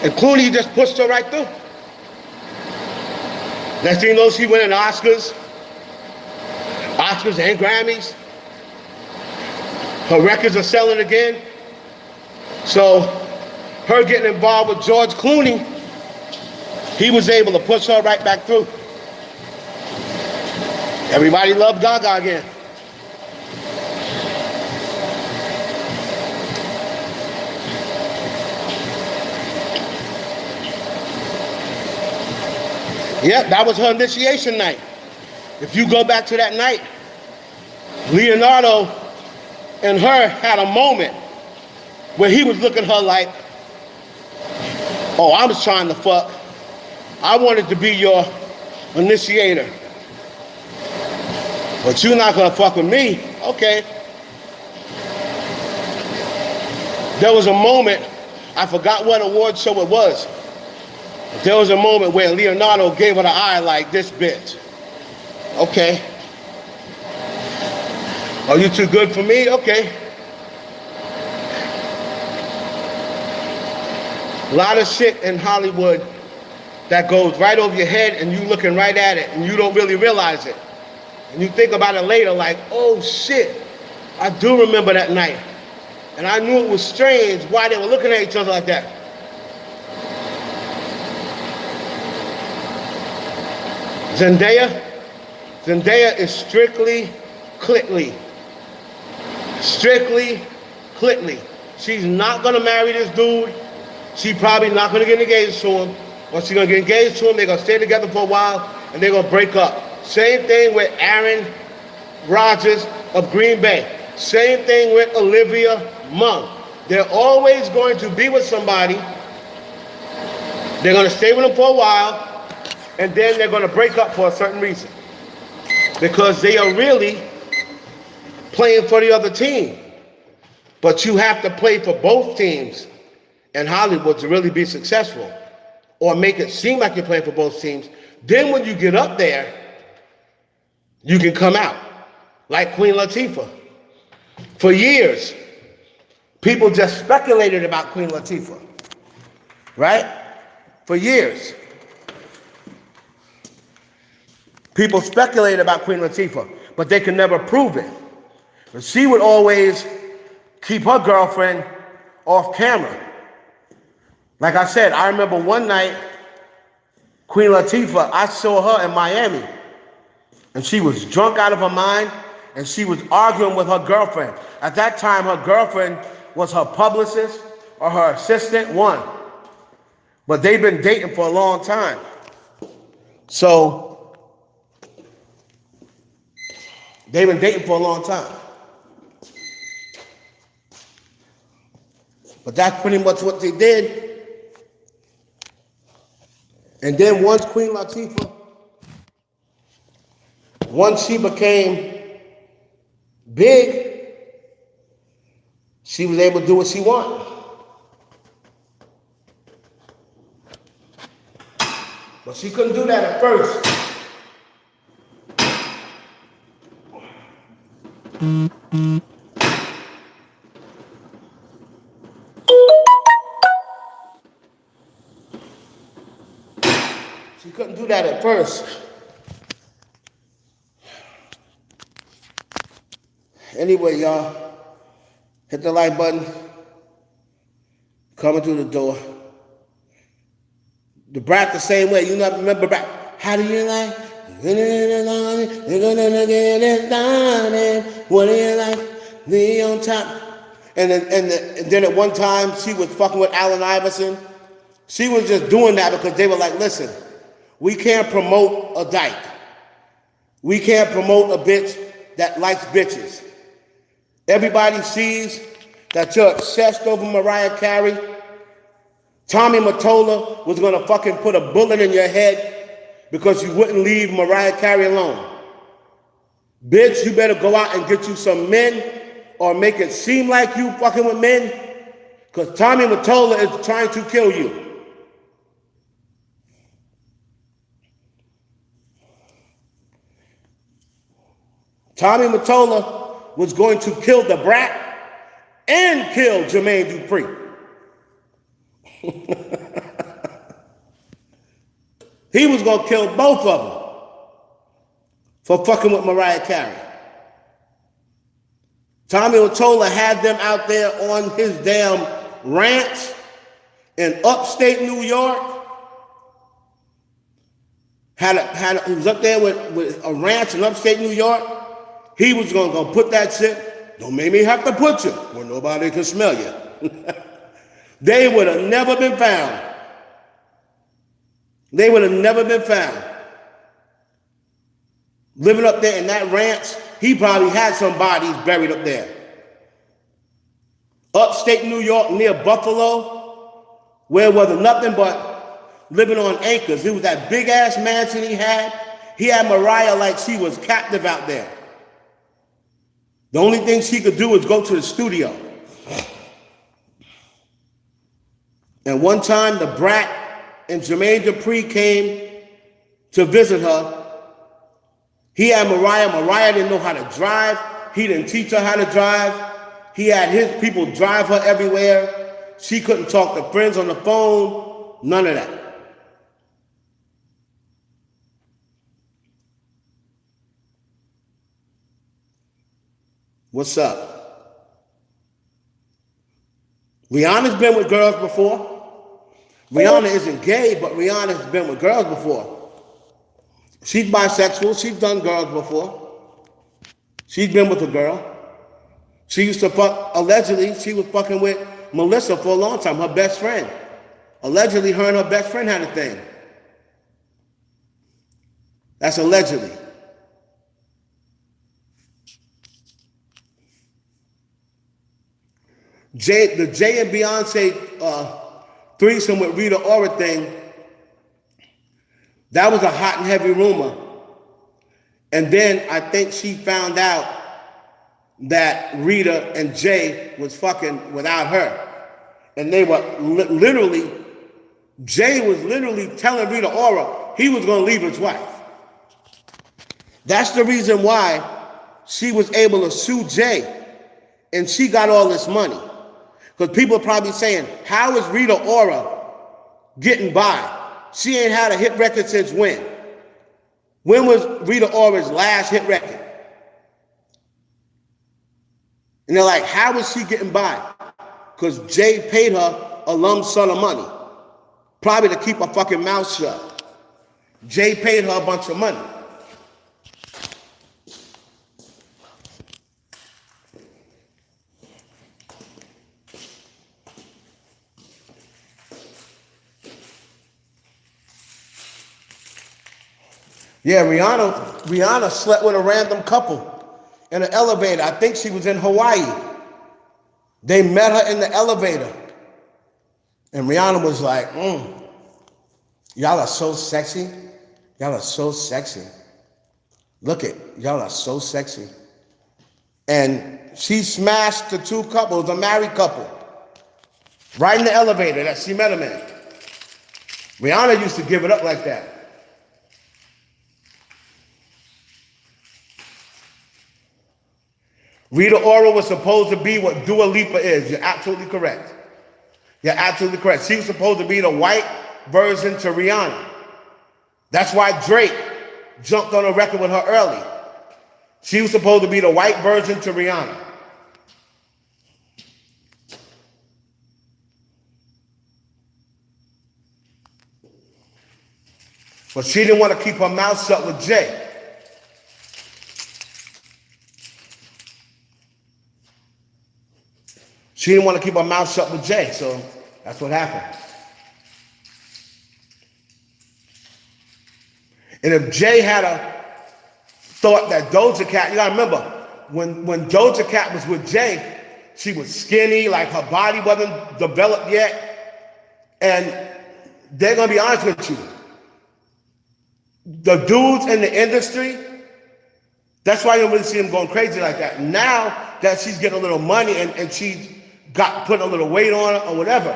And Clooney just pushed her right through. Next thing you know, she winning Oscars and Grammys. Her records are selling again. So her getting involved with George Clooney, he was able to push her right back through. Everybody loved Gaga again. Yep, that was her initiation night. If you go back to that night, Leonardo and her had a moment where he was looking at her like, oh, I was trying to fuck. I wanted to be your initiator. But you're not gonna fuck with me. Okay. There was a moment, I forgot what award show it was. There was a moment where Leonardo gave her the eye like, this bitch. Okay. Are you too good for me? Okay. A lot of shit in Hollywood that goes right over your head and you looking right at it and you don't really realize it. And you think about it later like, oh shit, I do remember that night. And I knew it was strange why they were looking at each other like that. Zendaya is strictly clitly. Strictly clitly. She's not gonna marry this dude. She's probably not gonna get engaged to him. Or she's gonna get engaged to him, they're gonna stay together for a while, and they're gonna break up. Same thing with Aaron Rodgers of Green Bay. Same thing with Olivia Munn. They're always going to be with somebody. They're gonna stay with them for a while, and then they're gonna break up for a certain reason. Because they are really playing for the other team. But you have to play for both teams in Hollywood to really be successful, or make it seem like you're playing for both teams. Then when you get up there, you can come out, like Queen Latifah. For years, people just speculated about Queen Latifah, right? For years. People speculated about Queen Latifah, but they could never prove it. But she would always keep her girlfriend off camera. Like I said, I remember one night, Queen Latifah, I saw her in Miami, and she was drunk out of her mind, and she was arguing with her girlfriend. At that time, her girlfriend was her publicist or her assistant, one. But they've been dating for a long time. So, they've been dating for a long time. But that's pretty much what they did. And then once Queen Latifah, once she became big, she was able to do what she wanted. But she couldn't do that at first. She couldn't do that at first. Anyway, y'all, hit the like button. Coming through the door. The Brat the same way. You know, remember Brat? How do you like? You're gonna get it done. What do you like? Me on top. And then at one time, she was fucking with Allen Iverson. She was just doing that because they were like, listen, we can't promote a dyke. We can't promote a bitch that likes bitches. Everybody sees that you're obsessed over Mariah Carey. Tommy Mottola was gonna fucking put a bullet in your head because you wouldn't leave Mariah Carey alone. Bitch, you better go out and get you some men or make it seem like you fucking with men, because Tommy Mottola is trying to kill you. Tommy Mottola was going to kill the Brat and kill Jermaine Dupri. He was going to kill both of them for fucking with Mariah Carey. Tommy Mottola had them out there on his damn ranch in upstate New York. He was up there with a ranch in upstate New York. He was going to put that shit, don't make me have to put you where nobody can smell you. They would have never been found. They would have never been found. Living up there in that ranch, he probably had some bodies buried up there. Upstate New York near Buffalo, where was nothing but living on acres. It was that big ass mansion he had. He had Mariah like she was captive out there. The only thing she could do was go to the studio. And one time the Brat and Jermaine Dupri came to visit her. He had Mariah. Mariah didn't know how to drive. He didn't teach her how to drive. He had his people drive her everywhere. She couldn't talk to friends on the phone. None of that. What's up? Rihanna's been with girls before. Rihanna isn't gay, but Rihanna's been with girls before. She's bisexual. She's done girls before. She's been with a girl. She used to fuck, allegedly, she was fucking with Melissa for a long time, her best friend. Allegedly, her and her best friend had a thing. That's allegedly. The Jay and Beyonce threesome with Rita Ora thing, that was a hot and heavy rumor. And then I think she found out that Rita and Jay was fucking without her. And they were literally, Jay was literally telling Rita Ora he was going to leave his wife. That's the reason why she was able to sue Jay and she got all this money. Because people are probably saying, how is Rita Ora getting by? She ain't had a hit record since when? When was Rita Ora's last hit record? And they're like, how is she getting by? Because Jay paid her a lump sum of money. Probably to keep her fucking mouth shut. Jay paid her a bunch of money. Yeah, Rihanna slept with a random couple in an elevator. I think she was in Hawaii. They met her in the elevator. And Rihanna was like, y'all are so sexy. Y'all are so sexy. Look it, y'all are so sexy. And she smashed the two couples, the married couple, right in the elevator that she met him in. Rihanna used to give it up like that. Rita Ora was supposed to be what Dua Lipa is. You're absolutely correct. You're absolutely correct. She was supposed to be the white version to Rihanna. That's why Drake jumped on a record with her early. She was supposed to be the white version to Rihanna. But she didn't want to keep her mouth shut with Jay. She didn't want to keep her mouth shut with Jay, so that's what happened. And if Jay had a thought that Doja Cat, you gotta remember, when Doja Cat was with Jay, she was skinny, like her body wasn't developed yet. And they're gonna be honest with you. The dudes in the industry, that's why you don't really see them going crazy like that. Now that she's getting a little money and she's putting a little weight on it or whatever.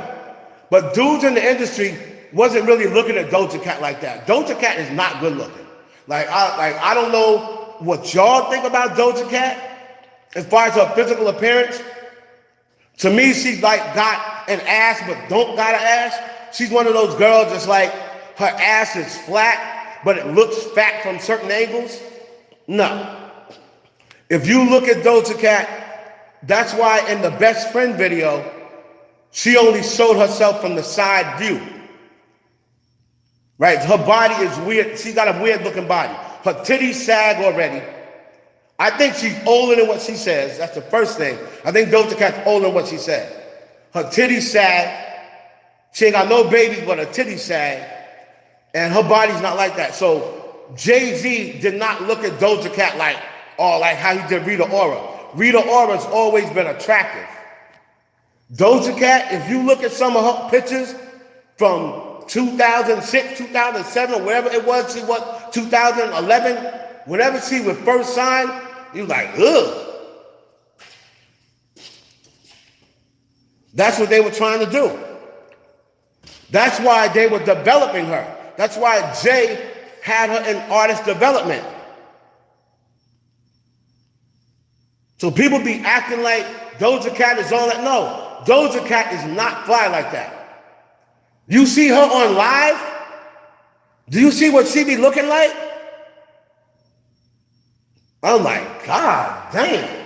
But dudes in the industry wasn't really looking at Doja Cat like that. Doja Cat is not good looking. I don't know what y'all think about Doja Cat as far as her physical appearance. To me, she's like got an ass but don't got an ass. She's one of those girls that's like her ass is flat but it looks fat from certain angles. No. If you look at Doja Cat, that's why in the Best Friend video, she only showed herself from the side view. Right? Her body is weird. She's got a weird looking body. Her titties sag already. I think she's older than what she says. That's the first thing. I think Doja Cat's older than what she said. Her titties sag. She ain't got no babies, but her titties sag. And her body's not like that. So Jay-Z did not look at Doja Cat like, oh, like how he did Rita Ora. Rita Ora's always been attractive. Doja Cat, if you look at some of her pictures from 2006, 2007, or wherever it was, she was 2011, whenever she was first signed, you like, ugh. That's what they were trying to do. That's why they were developing her. That's why Jay had her in artist development. So people be acting like Doja Cat is all that. No, Doja Cat is not fly like that. You see her on live? Do you see what she be looking like? I'm like, God damn.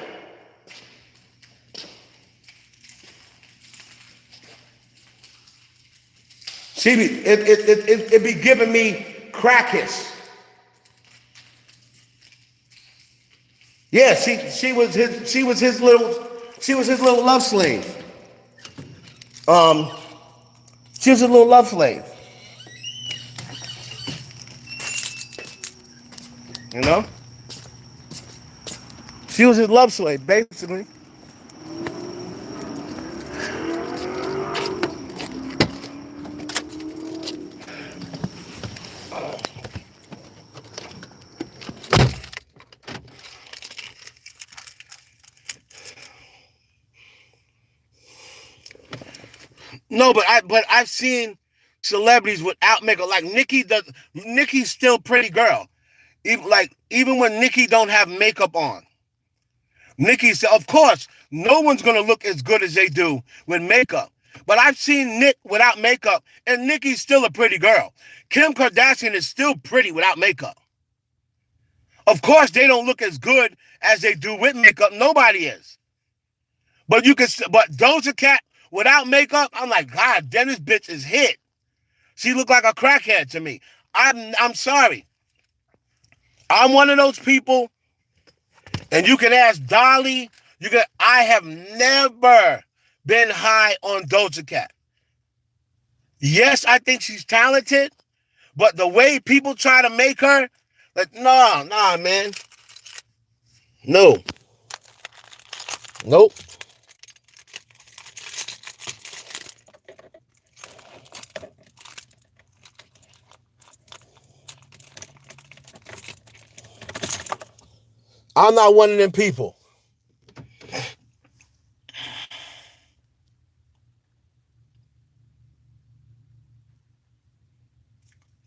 It be giving me crackers. Yeah, she was his little love slave. She was a little love slave. You know? She was his love slave, basically. No, but I've seen celebrities without makeup. Like Nicki's still a pretty girl. Even when Nicki don't have makeup on. Nicki's, of course, no one's gonna look as good as they do with makeup. But I've seen Nick without makeup, and Nicki's still a pretty girl. Kim Kardashian is still pretty without makeup. Of course, they don't look as good as they do with makeup. Nobody is. But Doja Cat without makeup, I'm like, God, damn, this bitch is hit. She looked like a crackhead to me. I'm sorry. I'm one of those people, and you can ask Dolly. I have never been high on Doja Cat. Yes, I think she's talented, but the way people try to make her, like, nah, man. No. Nope. I'm not one of them people.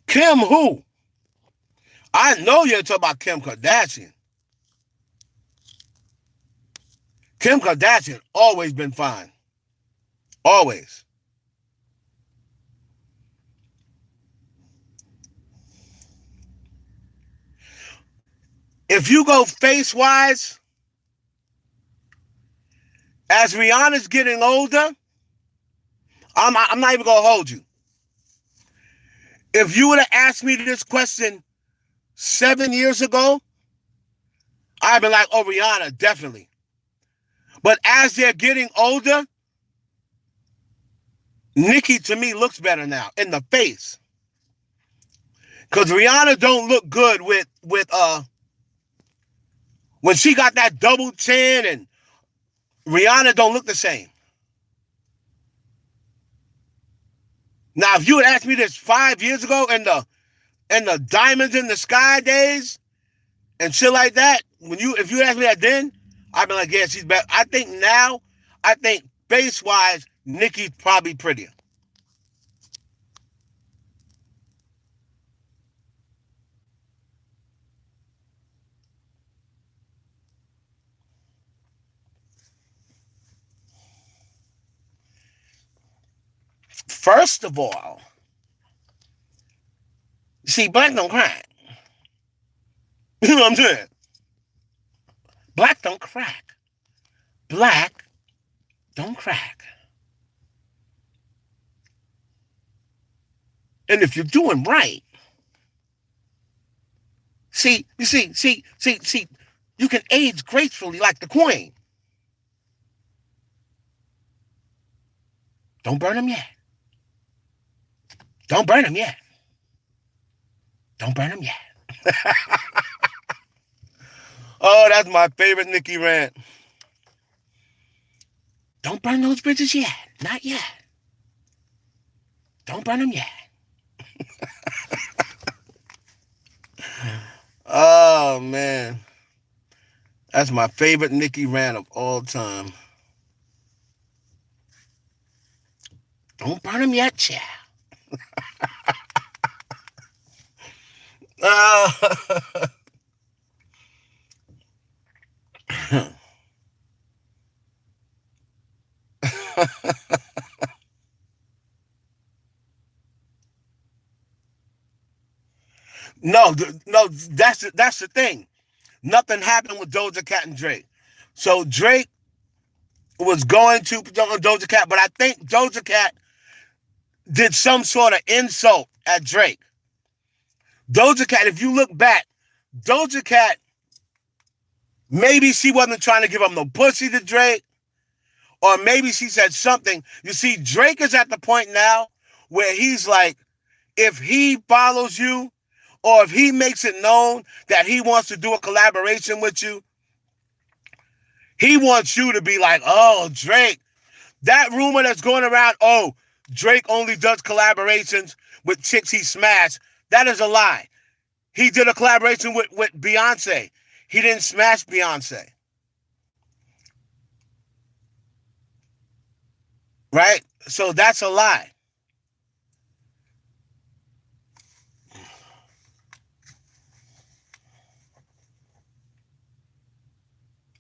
Kim who? I know you're talking about Kim Kardashian. Kim Kardashian always been fine. Always. If you go face-wise, as Rihanna's getting older, I'm not even going to hold you. If you would have asked me this question 7 years ago, I'd be like, oh, Rihanna, definitely. But as they're getting older, Nicki, to me, looks better now in the face. Because Rihanna don't look good with when she got that double chin, and Rihanna don't look the same. Now, if you had asked me this 5 years ago in the diamonds in the sky days and shit like that, if you asked me that then, I'd be like, yeah, she's better. I think face-wise, Nicki's probably prettier. First of all, see, black don't crack. You know what I'm saying? Black don't crack. Black don't crack. And if you're doing right, see, you can age gracefully like the queen. Don't burn them yet. Don't burn them yet. Don't burn them yet. Oh, that's my favorite Nicki rant. Don't burn those bridges yet. Not yet. Don't burn them yet. Oh, man. That's my favorite Nicki rant of all time. Don't burn them yet, child. No, that's the thing. Nothing happened with Doja Cat and Drake. So Drake was going to Doja Cat, but I think Doja Cat did some sort of insult at Drake. Doja Cat, if you look back, Doja Cat, maybe she wasn't trying to give him no pussy to Drake, or maybe she said something. You see, Drake is at the point now where he's like, if he follows you, or if he makes it known that he wants to do a collaboration with you, he wants you to be like, oh, Drake. That rumor that's going around, oh, Drake only does collaborations with chicks he smashed, that is a lie. He did a collaboration with Beyonce. He didn't smash Beyonce. Right? So that's a lie.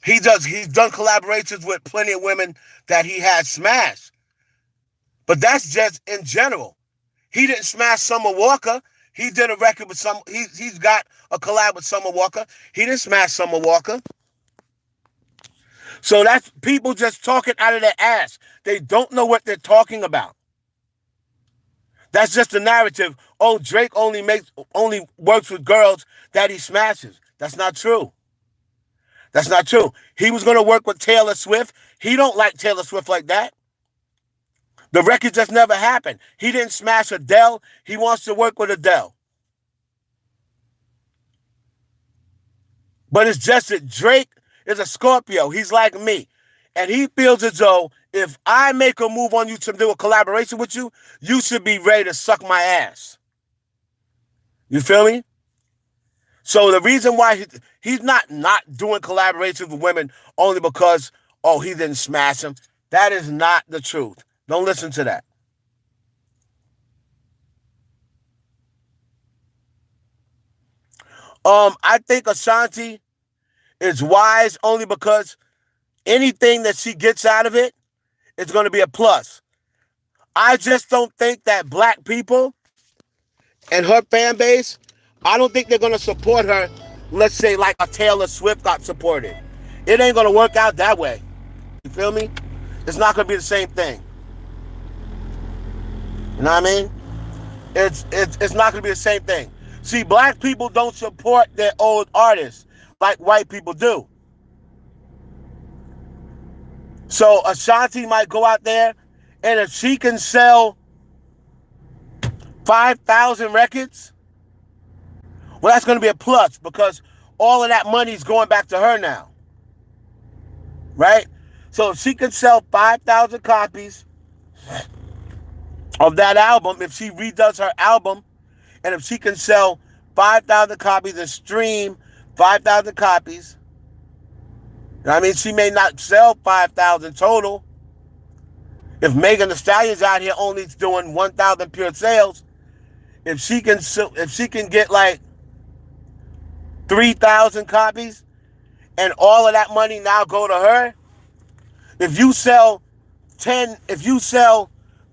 He's done collaborations with plenty of women that he has smashed. But that's just in general. He didn't smash Summer Walker. He did a record with he's got a collab with Summer Walker. He didn't smash Summer Walker. So that's people just talking out of their ass. They don't know what they're talking about. That's just the narrative. Oh, Drake only works with girls that he smashes. That's not true. That's not true. He was going to work with Taylor Swift. He don't like Taylor Swift like that. The record just never happened. He didn't smash Adele. He wants to work with Adele. But it's just that Drake is a Scorpio. He's like me. And he feels as though if I make a move on you to do a collaboration with you, you should be ready to suck my ass. You feel me? So the reason why he's not doing collaborations with women only because, oh, he didn't smash them. That is not the truth. Don't listen to that. I think Ashanti is wise only because anything that she gets out of it is going to be a plus. I just don't think that black people and her fan base, I don't think they're going to support her, let's say like a Taylor Swift got supported. It ain't going to work out that way. You feel me? It's not going to be the same thing. You know what I mean? It's not going to be the same thing. See, black people don't support their old artists like white people do. So Ashanti might go out there, and if she can sell 5,000 records, well, that's going to be a plus because all of that money is going back to her now. Right? So if she can sell 5,000 copies of that album, if she redoes her album, and if she can sell 5,000 copies and stream 5,000 copies, I mean, she may not sell 5,000 total. If Megan Thee Stallion's out here only doing 1,000 pure sales, if she can get like 3,000 copies, and all of that money now go to her. If you sell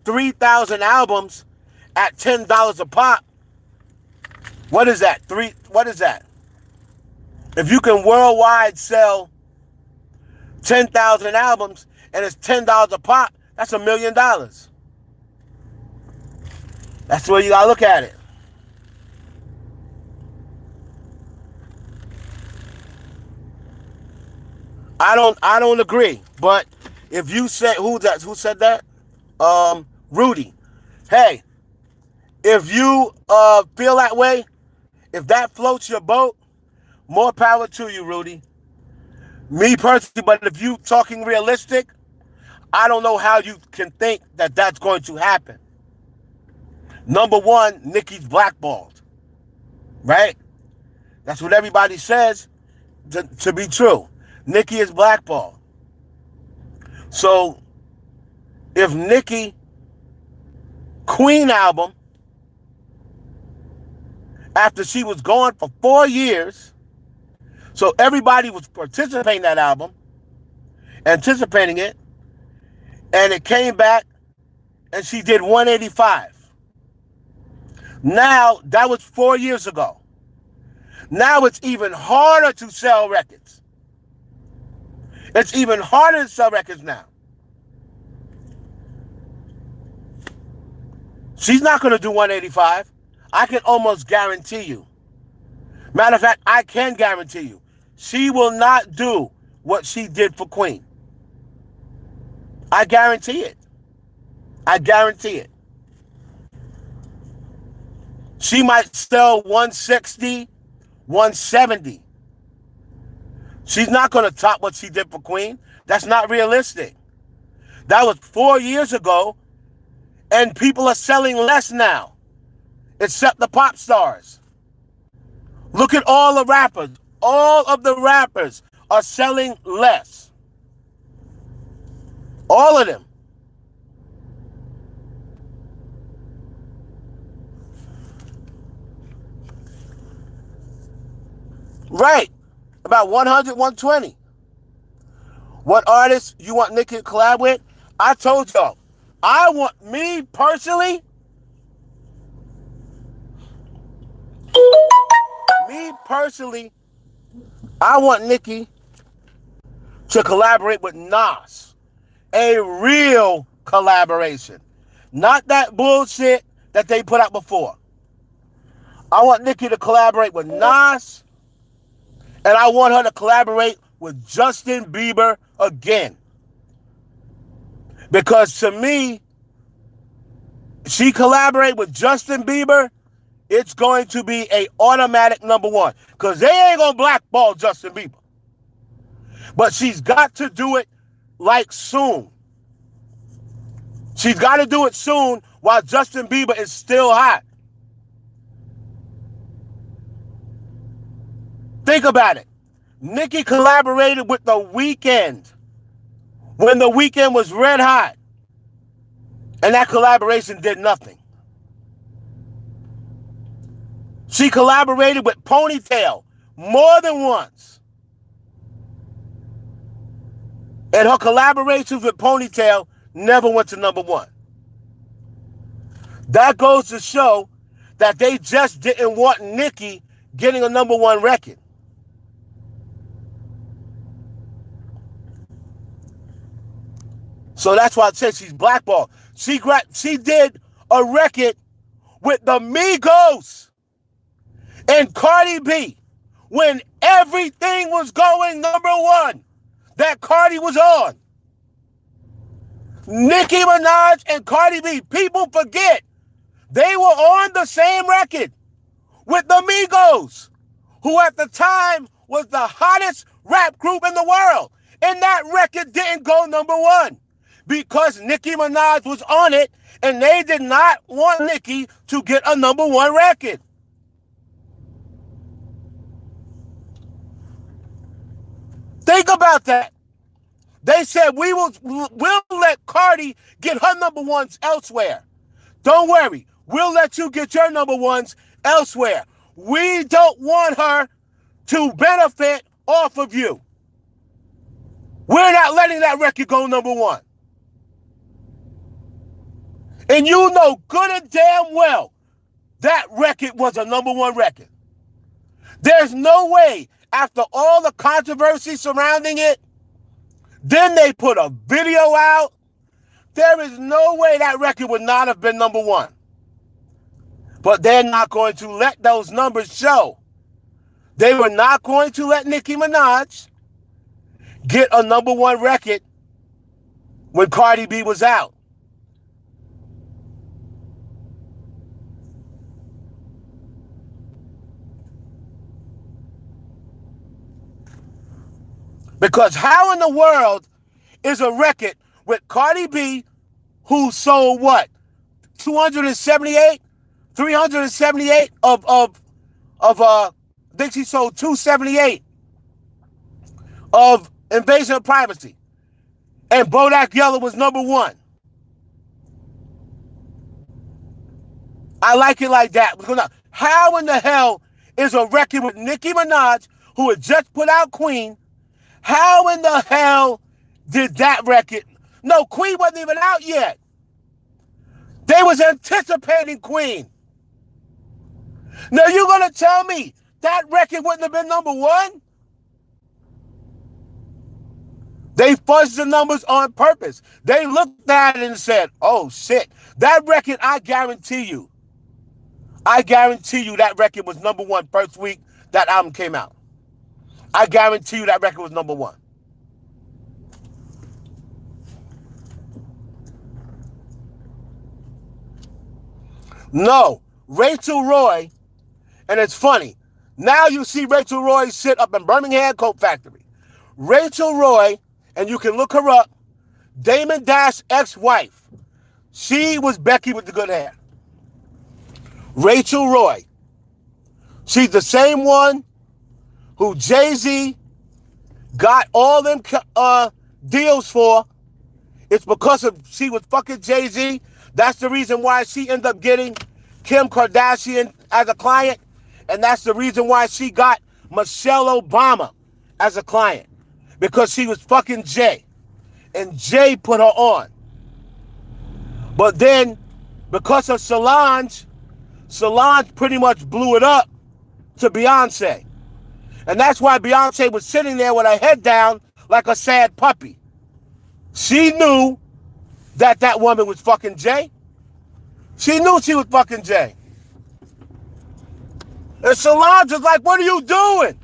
3,000 albums at $10 a pop, what is that? What is that? If you can worldwide sell 10,000 albums and it's $10 a pop, that's $1 million. That's the way you gotta look at it. I don't agree. But if you said who said that? Rudy. Hey, if you feel that way, if that floats your boat, more power to you, Rudy. Me personally, but if you talking realistic, I don't know how you can think that that's going to happen. Number one, Nicki's blackballed, right? That's what everybody says to be true. Nicki is blackballed. So if Nicki Queen album, after she was gone for 4 years, so everybody was participating in that album, anticipating it, and it came back and she did 185. Now, that was 4 years ago. Now it's even harder to sell records. It's even harder to sell records now. She's not going to do 185. I can almost guarantee you. Matter of fact, I can guarantee you. She will not do what she did for Queen. I guarantee it. I guarantee it. She might sell 160, 170. She's not going to top what she did for Queen. That's not realistic. That was 4 years ago, and people are selling less now, except the pop stars. Look at all the rappers. All of the rappers are selling less. All of them. Right. About 100, 120. What artists you want Nicki to collab with? I told y'all. I want, me personally, I want Nicki to collaborate with Nas. A real collaboration. Not that bullshit that they put out before. I want Nicki to collaborate with Nas, and I want her to collaborate with Justin Bieber again. Because to me, she collaborate with Justin Bieber, it's going to be an automatic number one. Because they ain't going to blackball Justin Bieber. But she's got to do it like soon. She's got to do it soon while Justin Bieber is still hot. Think about it. Nicki collaborated with The Weeknd when The Weeknd was red hot. And that collaboration did nothing. She collaborated with Ponytail more than once. And her collaborations with Ponytail never went to number one. That goes to show that they just didn't want Nicki getting a number one record. So that's why I said she's blackballed. She did a record with the Migos and Cardi B when everything was going number one that Cardi was on. Nicki Minaj and Cardi B, people forget they were on the same record with the Migos, who at the time was the hottest rap group in the world. And that record didn't go number one because Nicki Minaj was on it and they did not want Nicki to get a number one record. Think about that. They said we'll let Cardi get her number ones elsewhere. Don't worry. We'll let you get your number ones elsewhere. We don't want her to benefit off of you. We're not letting that record go number one. And you know good and damn well that record was a #1 record. There's no way, after all the controversy surrounding it, then they put a video out. There is no way that record would not have been #1. But they're not going to let those numbers show. They were not going to let Nicki Minaj get a #1 record when Cardi B was out. Because how in the world is a record with Cardi B, who sold what? 278? 378 I think she sold 278 of Invasion of Privacy. And Bodak Yellow was #1. I like it like that. How in the hell is a record with Nicki Minaj, who had just put out Queen, how in the hell did that record? No, Queen wasn't even out yet. They was anticipating Queen. Now you're going to tell me that record wouldn't have been #1? They fudged the numbers on purpose. They looked at it and said, oh shit, that record, I guarantee you that record was #1 first week that album came out. I guarantee you that record was #1. No, Rachel Roy, and it's funny. Now you see Rachel Roy sit up in Birmingham Coat Factory. Rachel Roy, and you can look her up, Damon Dash's ex-wife. She was Becky with the good hair. Rachel Roy. She's the same one who Jay-Z got all them deals for. It's because of she was fucking Jay-Z. That's the reason why she ended up getting Kim Kardashian as a client. And that's the reason why she got Michelle Obama as a client. Because she was fucking Jay. And Jay put her on. But then, because of Solange pretty much blew it up to Beyonce. And that's why Beyonce was sitting there with her head down like a sad puppy. She knew that that woman was fucking Jay. She knew she was fucking Jay. And Solange was like, what are you doing?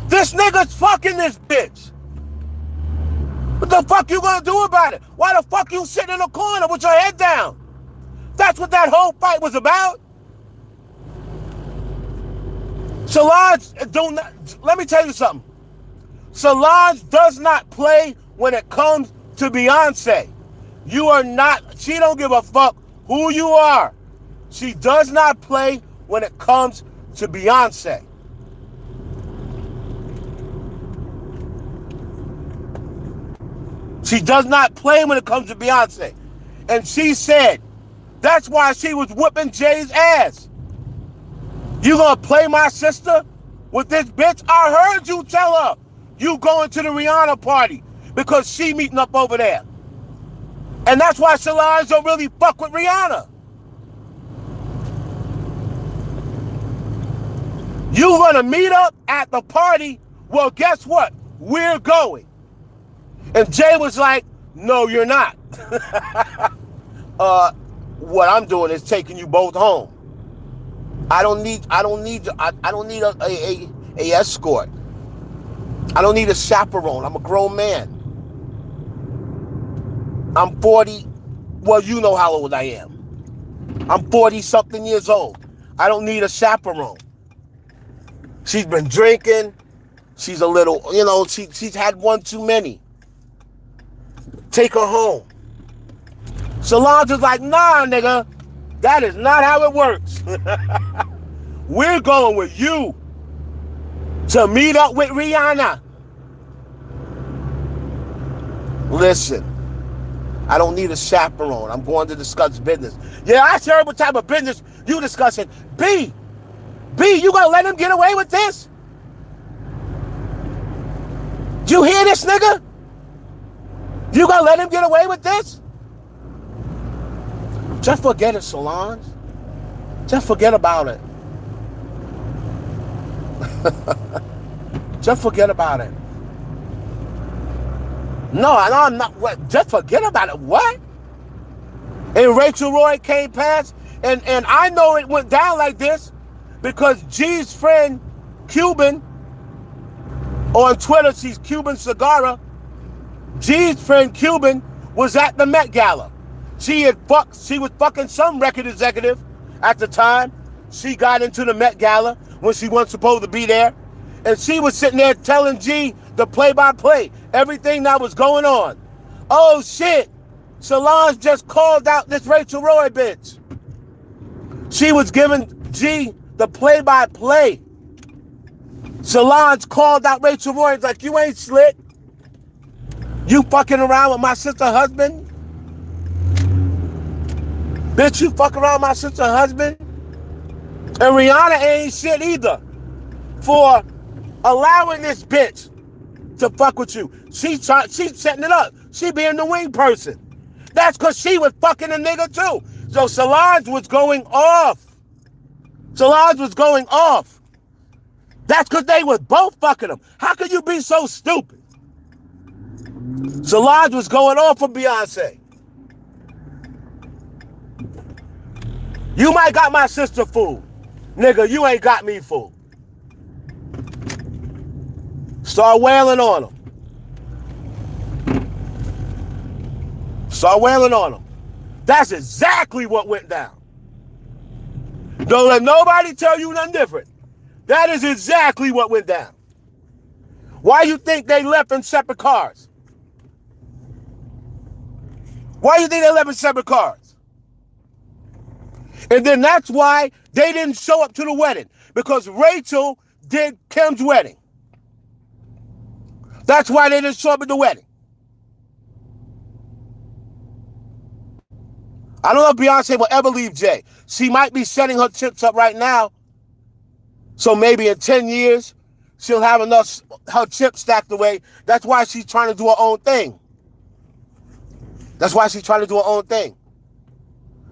This nigga's fucking this bitch. What the fuck you gonna do about it? Why the fuck you sitting in a corner with your head down? That's what that whole fight was about. Solange, let me tell you something. Solange does not play when it comes to Beyonce. You are not, she don't give a fuck who you are. She does not play when it comes to Beyonce. She does not play when it comes to Beyonce. And she said, that's why she was whooping Jay's ass. You gonna play my sister with this bitch? I heard you tell her you going to the Rihanna party because she meeting up over there. And that's why Solange don't really fuck with Rihanna. You gonna meet up at the party? Well, guess what? We're going. And Jay was like, no, you're not. What I'm doing is taking you both home. I don't need a escort. I don't need a chaperone. I'm a grown man. I'm 40. Well, you know how old I am. I'm 40-something years old. I don't need a chaperone. She's been drinking. She's a little, she's had one too many. Take her home. Solange is like, nah, nigga. That is not how it works. We're going with you to meet up with Rihanna. Listen, I don't need a chaperone. I'm going to discuss business. Yeah, I heard what type of business you discussing. B, you gonna let him get away with this? Do you hear this, nigga? You gonna let him get away with this? Just forget it, Solange. Just forget about it. Just forget about it. No, I'm not. What? Just forget about it. What? And Rachel Roy came past, and I know it went down like this because G's friend Cuban, on Twitter, she's Cuban Cigarra. G's friend Cuban was at the Met Gala. She was fucking some record executive at the time. She got into the Met Gala when she wasn't supposed to be there. And she was sitting there telling G the play-by-play, everything that was going on. Oh shit, Solange just called out this Rachel Roy bitch. She was giving G the play-by-play. Solange called out Rachel Roy. It's like, you ain't slick. You fucking around with my sister's husband? Bitch, you fuck around with my sister's husband? And Rihanna ain't shit either for allowing this bitch to fuck with you. She's setting it up. She being the wing person. That's because she was fucking a nigga too. So Solange was going off. Solange was going off. That's because they was both fucking him. How could you be so stupid? Solange was going off for Beyonce. You might got my sister fooled. Nigga, you ain't got me fooled. Start wailing on them. Start wailing on them. That's exactly what went down. Don't let nobody tell you nothing different. That is exactly what went down. Why you think they left in separate cars? Why you think they left in separate cars? And then that's why they didn't show up to the wedding. Because Rachel did Kim's wedding. That's why they didn't show up at the wedding. I don't know if Beyonce will ever leave Jay. She might be setting her chips up right now. So maybe in 10 years, she'll have enough, her chips stacked away. That's why she's trying to do her own thing. That's why she's trying to do her own thing.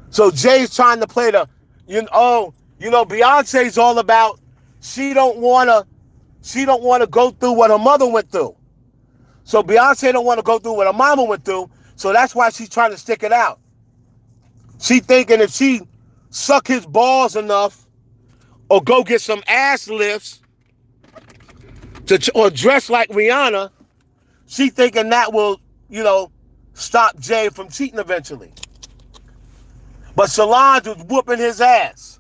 So Jay's trying to play the, Beyonce's all about, she don't want to go through what her mother went through. So Beyonce don't want to go through what her mama went through. So that's why she's trying to stick it out. She thinking if she suck his balls enough or go get some ass lifts or dress like Rihanna, she thinking that will, stop Jay from cheating eventually. But Solange was whooping his ass.